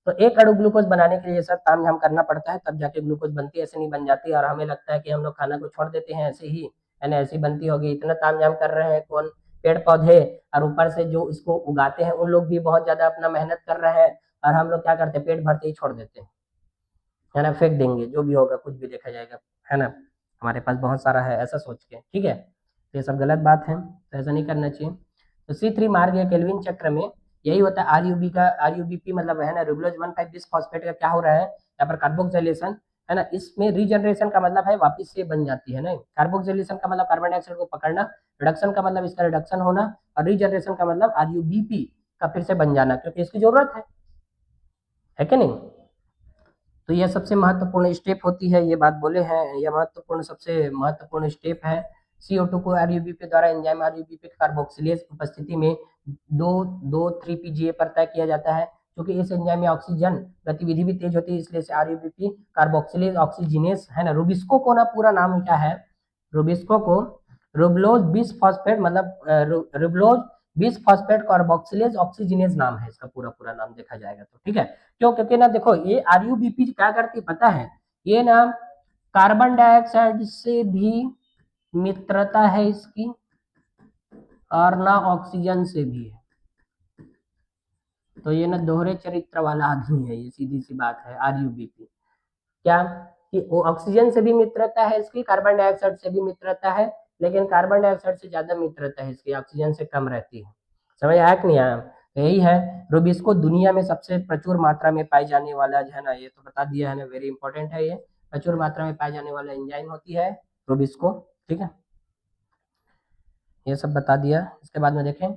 तो एक अणु ग्लूकोज बनाने के लिए ये सब काम हम करना पड़ता है, तब जाके ग्लूकोज बनती है, ऐसे नहीं बन जाती। और हमें लगता है कि हम लोग खाना को छोड़ देते हैं ऐसे ही, है ना, ऐसी बनती होगी। इतना तामझाम कर रहे हैं कौन, पेड़ पौधे, और ऊपर से जो इसको उगाते हैं उन लोग भी बहुत ज्यादा अपना मेहनत कर रहे हैं, और हम लोग क्या करते हैं, पेट भरते ही छोड़ देते हैं, है ना, फेंक देंगे, जो भी होगा कुछ भी देखा जाएगा, है ना, हमारे पास बहुत सारा है, ऐसा सोच के। ठीक है, तो ये सब गलत बात है, तो ऐसा नहीं करना चाहिए। तो C3 मार्ग या केल्विन चक्र में यही होता है, आरयूबी का, आरयूबीपी मतलब है ना, रिबुलोज 1,5 बिस्फॉस्फेट का क्या हो रहा है यहाँ पर, कार्बोक्सिलेशन, है ना। इसमें रीजनरेशन का मतलब है वापस से बन जाती है ना, कार्बोक्सिलेशन का मतलब कार्बन डाइऑक्साइड को पकड़ना, रिडक्शन का मतलब इसका रिडक्शन होना, और रीजनरेशन का मतलब आरयूबीपी का फिर से बन जाना, क्योंकि इसकी जरूरत है कि नहीं। तो यह सबसे महत्वपूर्ण स्टेप होती है, ये बात बोले हैं, यह महत्वपूर्ण, सबसे महत्वपूर्ण स्टेप है। CO2 को आरयूबीपी द्वारा एंजाइम आरयूबीपी कार्बोक्सिलेज उपस्थिति में दो दो 3PGA पर तय किया जाता है। क्योंकि इस एंजाइम में ऑक्सीजन गतिविधि भी तेज होती है, इसलिए से आरयूबीपी कार्बोक्सिलेज ऑक्सीजिनेस, है ना। रुबिस्को को ना पूरा नाम क्या है, रुबिस्को को रुबलोज बिसफॉस्फेट मतलब रुबलोज बिसफॉस्फेट कार्बोक्सिलेज ऑक्सीजिनेज नाम है इसका, पूरा पूरा नाम देखा जाएगा तो। ठीक है, क्यों, क्योंकि ना देखो ये आरयूबीपी क्या करती पता है, ये ना कार्बन डाइऑक्साइड से भी मित्रता है इसकी, और ना ऑक्सीजन से भी है। तो ये ना दोहरे चरित्र वाला आदमी है, ये सीधी सी बात है आरयूबीपी। क्या, कि वो ऑक्सीजन से भी मित्रता है इसकी, कार्बन डाइऑक्साइड से भी मित्रता है, लेकिन कार्बन डाइऑक्साइड से ज्यादा मित्रता है इसकी, ऑक्सीजन से कम रहती है। समझ आया कि नहीं आया? यही है, रुबिस्को दुनिया में सबसे प्रचुर मात्रा में पाई जाने वाला, जो है ना, ये तो बता दिया है ना, वेरी इंपॉर्टेंट है ये, प्रचुर मात्रा में पाई जाने वाला एंजाइम होती है रुबिस्को। ठीक है, ये सब बता दिया। इसके बाद में देखें,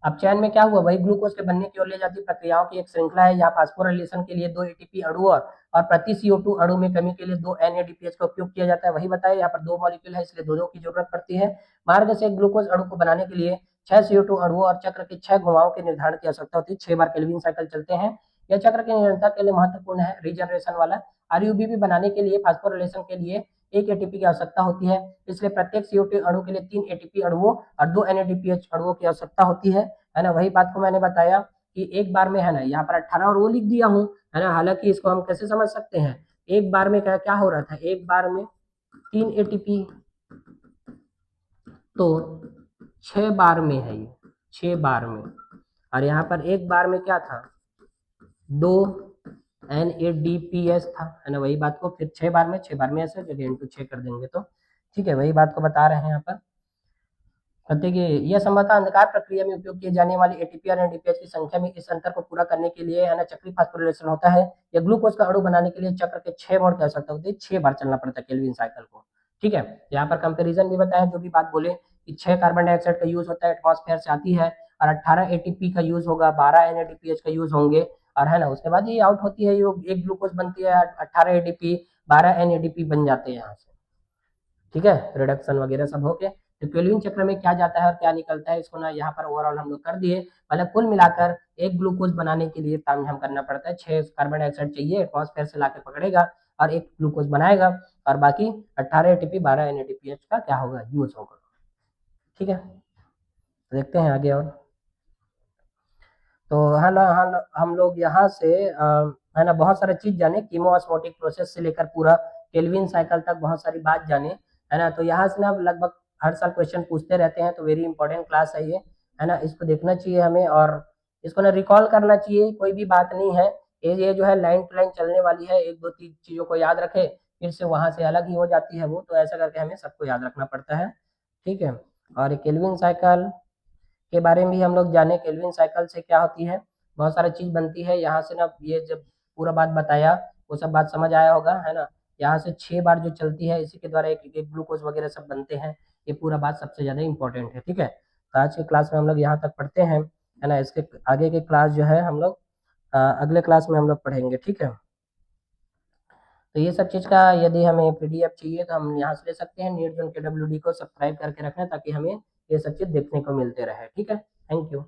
अब चयन में क्या हुआ, वही ग्लूकोज के बनने की ओर ले जाती प्रक्रियाओं की एक श्रृंखला है। यहाँ फास्फोराइलेशन के लिए 2 एटीपी अणु और प्रति CO2 अणु में कमी के लिए 2 NADPH का उपयोग किया जाता है। वही बताया, यहाँ पर 2 मॉलिक्यूल है इसलिए 2 की जरूरत पड़ती है। मार्ग से ग्लूकोज अणु को बनाने के लिए 6 CO2 अणुओं और चक्र के 6 घुमावों के निर्धारण की आवश्यकता होती है। 6 बार केल्विन साइकिल चलते हैं। यह चक्र की निरंतरता के लिए महत्वपूर्ण है। रीजनरेशन वाला, आरयूबीपी बनाने के लिए फास्फोराइलेशन के लिए 1 एटीपी की आवश्यकता होती है, इसलिए प्रत्येक CO2 अणु के लिए 3 एटीपी अणुओं और 2 NADPH अणुओं की आवश्यकता होती है ना। वही बात को मैंने बताया कि एक बार में, है ना, यहाँ पर 18 और वो लिख दिया हूँ, है ना। हालांकि इसको हम कैसे समझ सकते हैं, एक बार में क्या क्या हो रहा था, एक बार में 3 एटीपी, तो 6 बार में है ये, 6 बार में, और यहाँ पर एक बार में क्या था, 2 NADPH था, है ना। वही बात को फिर 6 बार में, 6 बार में ऐसे जगह इंटू 6 कर देंगे तो ठीक है, वही बात को बता रहे हैं यहाँ पर। कहते कि यह संभवतः अंधकार प्रक्रिया में उपयोग किए जाने वाली एटीपी और एनएडीपीएच की संख्या में इस अंतर को पूरा करने के लिए, है ना, चक्रीय फास्फोरिलेशन होता है। यह ग्लूकोज का अणु बनाने के लिए चक्र के 6 मोड़ की आवश्यकता होती है, 6 बार चलना पड़ता है केल्विन साइकिल को। ठीक है, यहाँ पर कंपेरिजन भी बताया, जो भी बात बोले कि 6 कार्बन डाइऑक्साइड का यूज होता है, एटमॉस्फेयर से आती है, और 18 एटीपी का यूज होगा, 12 एनएडीपीएच का यूज होंगे, और है ना, उसके बाद ये आउट होती है, ये एक ग्लूकोज बनती है, 18 एटीपी 12 एनएडीपी बन जाते हैं यहाँ से। ठीक है, रिडक्शन वगैरह सब होके, तो केल्विन चक्र में क्या जाता है और क्या निकलता है, इसको ना यहाँ पर ओवरऑल हम लोग कर दिए। मतलब कुल मिलाकर एक ग्लूकोज बनाने के लिए तामझाम करना पड़ता है, 6 कार्बन डाइऑक्साइड चाहिए, एटमॉस्फेयर से लाके पकड़ेगा और एक ग्लूकोज बनाएगा, और बाकी 18 एटीपी 12 NADPH का क्या होगा, यूज होगा। ठीक है, देखते हैं आगे। और तो है ना, हम लोग यहाँ से है ना बहुत सारी चीज जाने, कीमोऑस्मोटिक प्रोसेस से लेकर पूरा केल्विन साइकिल तक बहुत सारी बात जाने, है ना। तो यहाँ से ना लगभग हर साल क्वेश्चन पूछते रहते हैं, तो वेरी इंपॉर्टेंट क्लास है ये, है ना। इसको देखना चाहिए हमें, और इसको ना रिकॉल करना चाहिए, कोई भी बात नहीं है। ये जो है लाइन टू लाइन चलने वाली है, एक दो तीन चीजों को याद रखे, फिर से वहां से अलग ही हो जाती है वो, तो ऐसा करके हमें सबको याद रखना पड़ता है। ठीक है, और केल्विन साइकिल के बारे में भी हम लोग जाने, केल्विन साइकिल से क्या होती है, बहुत सारी चीज बनती है। यहाँ से ना ये जब पूरा बात बताया, वो सब बात समझ आया होगा, है ना। यहाँ से 6 बार जो चलती है, इसी के द्वारा एक ग्लूकोज वगैरह सब बनते हैं, ये पूरा बात सबसे ज्यादा इंपॉर्टेंट है। ठीक है, तो आज की क्लास में हम लोग यहाँ तक पढ़ते हैं, है ना। इसके आगे के क्लास जो है हम लोग अगले क्लास में हम लोग पढ़ेंगे। ठीक है, तो ये सब चीज़ का यदि हमें PDF चाहिए तो हम यहाँ से ले सकते हैं। नीट जोन KWD को सब्सक्राइब करके रखना, ताकि हमें ये सब चीज़ देखने को मिलते रहे। ठीक है, थैंक यू।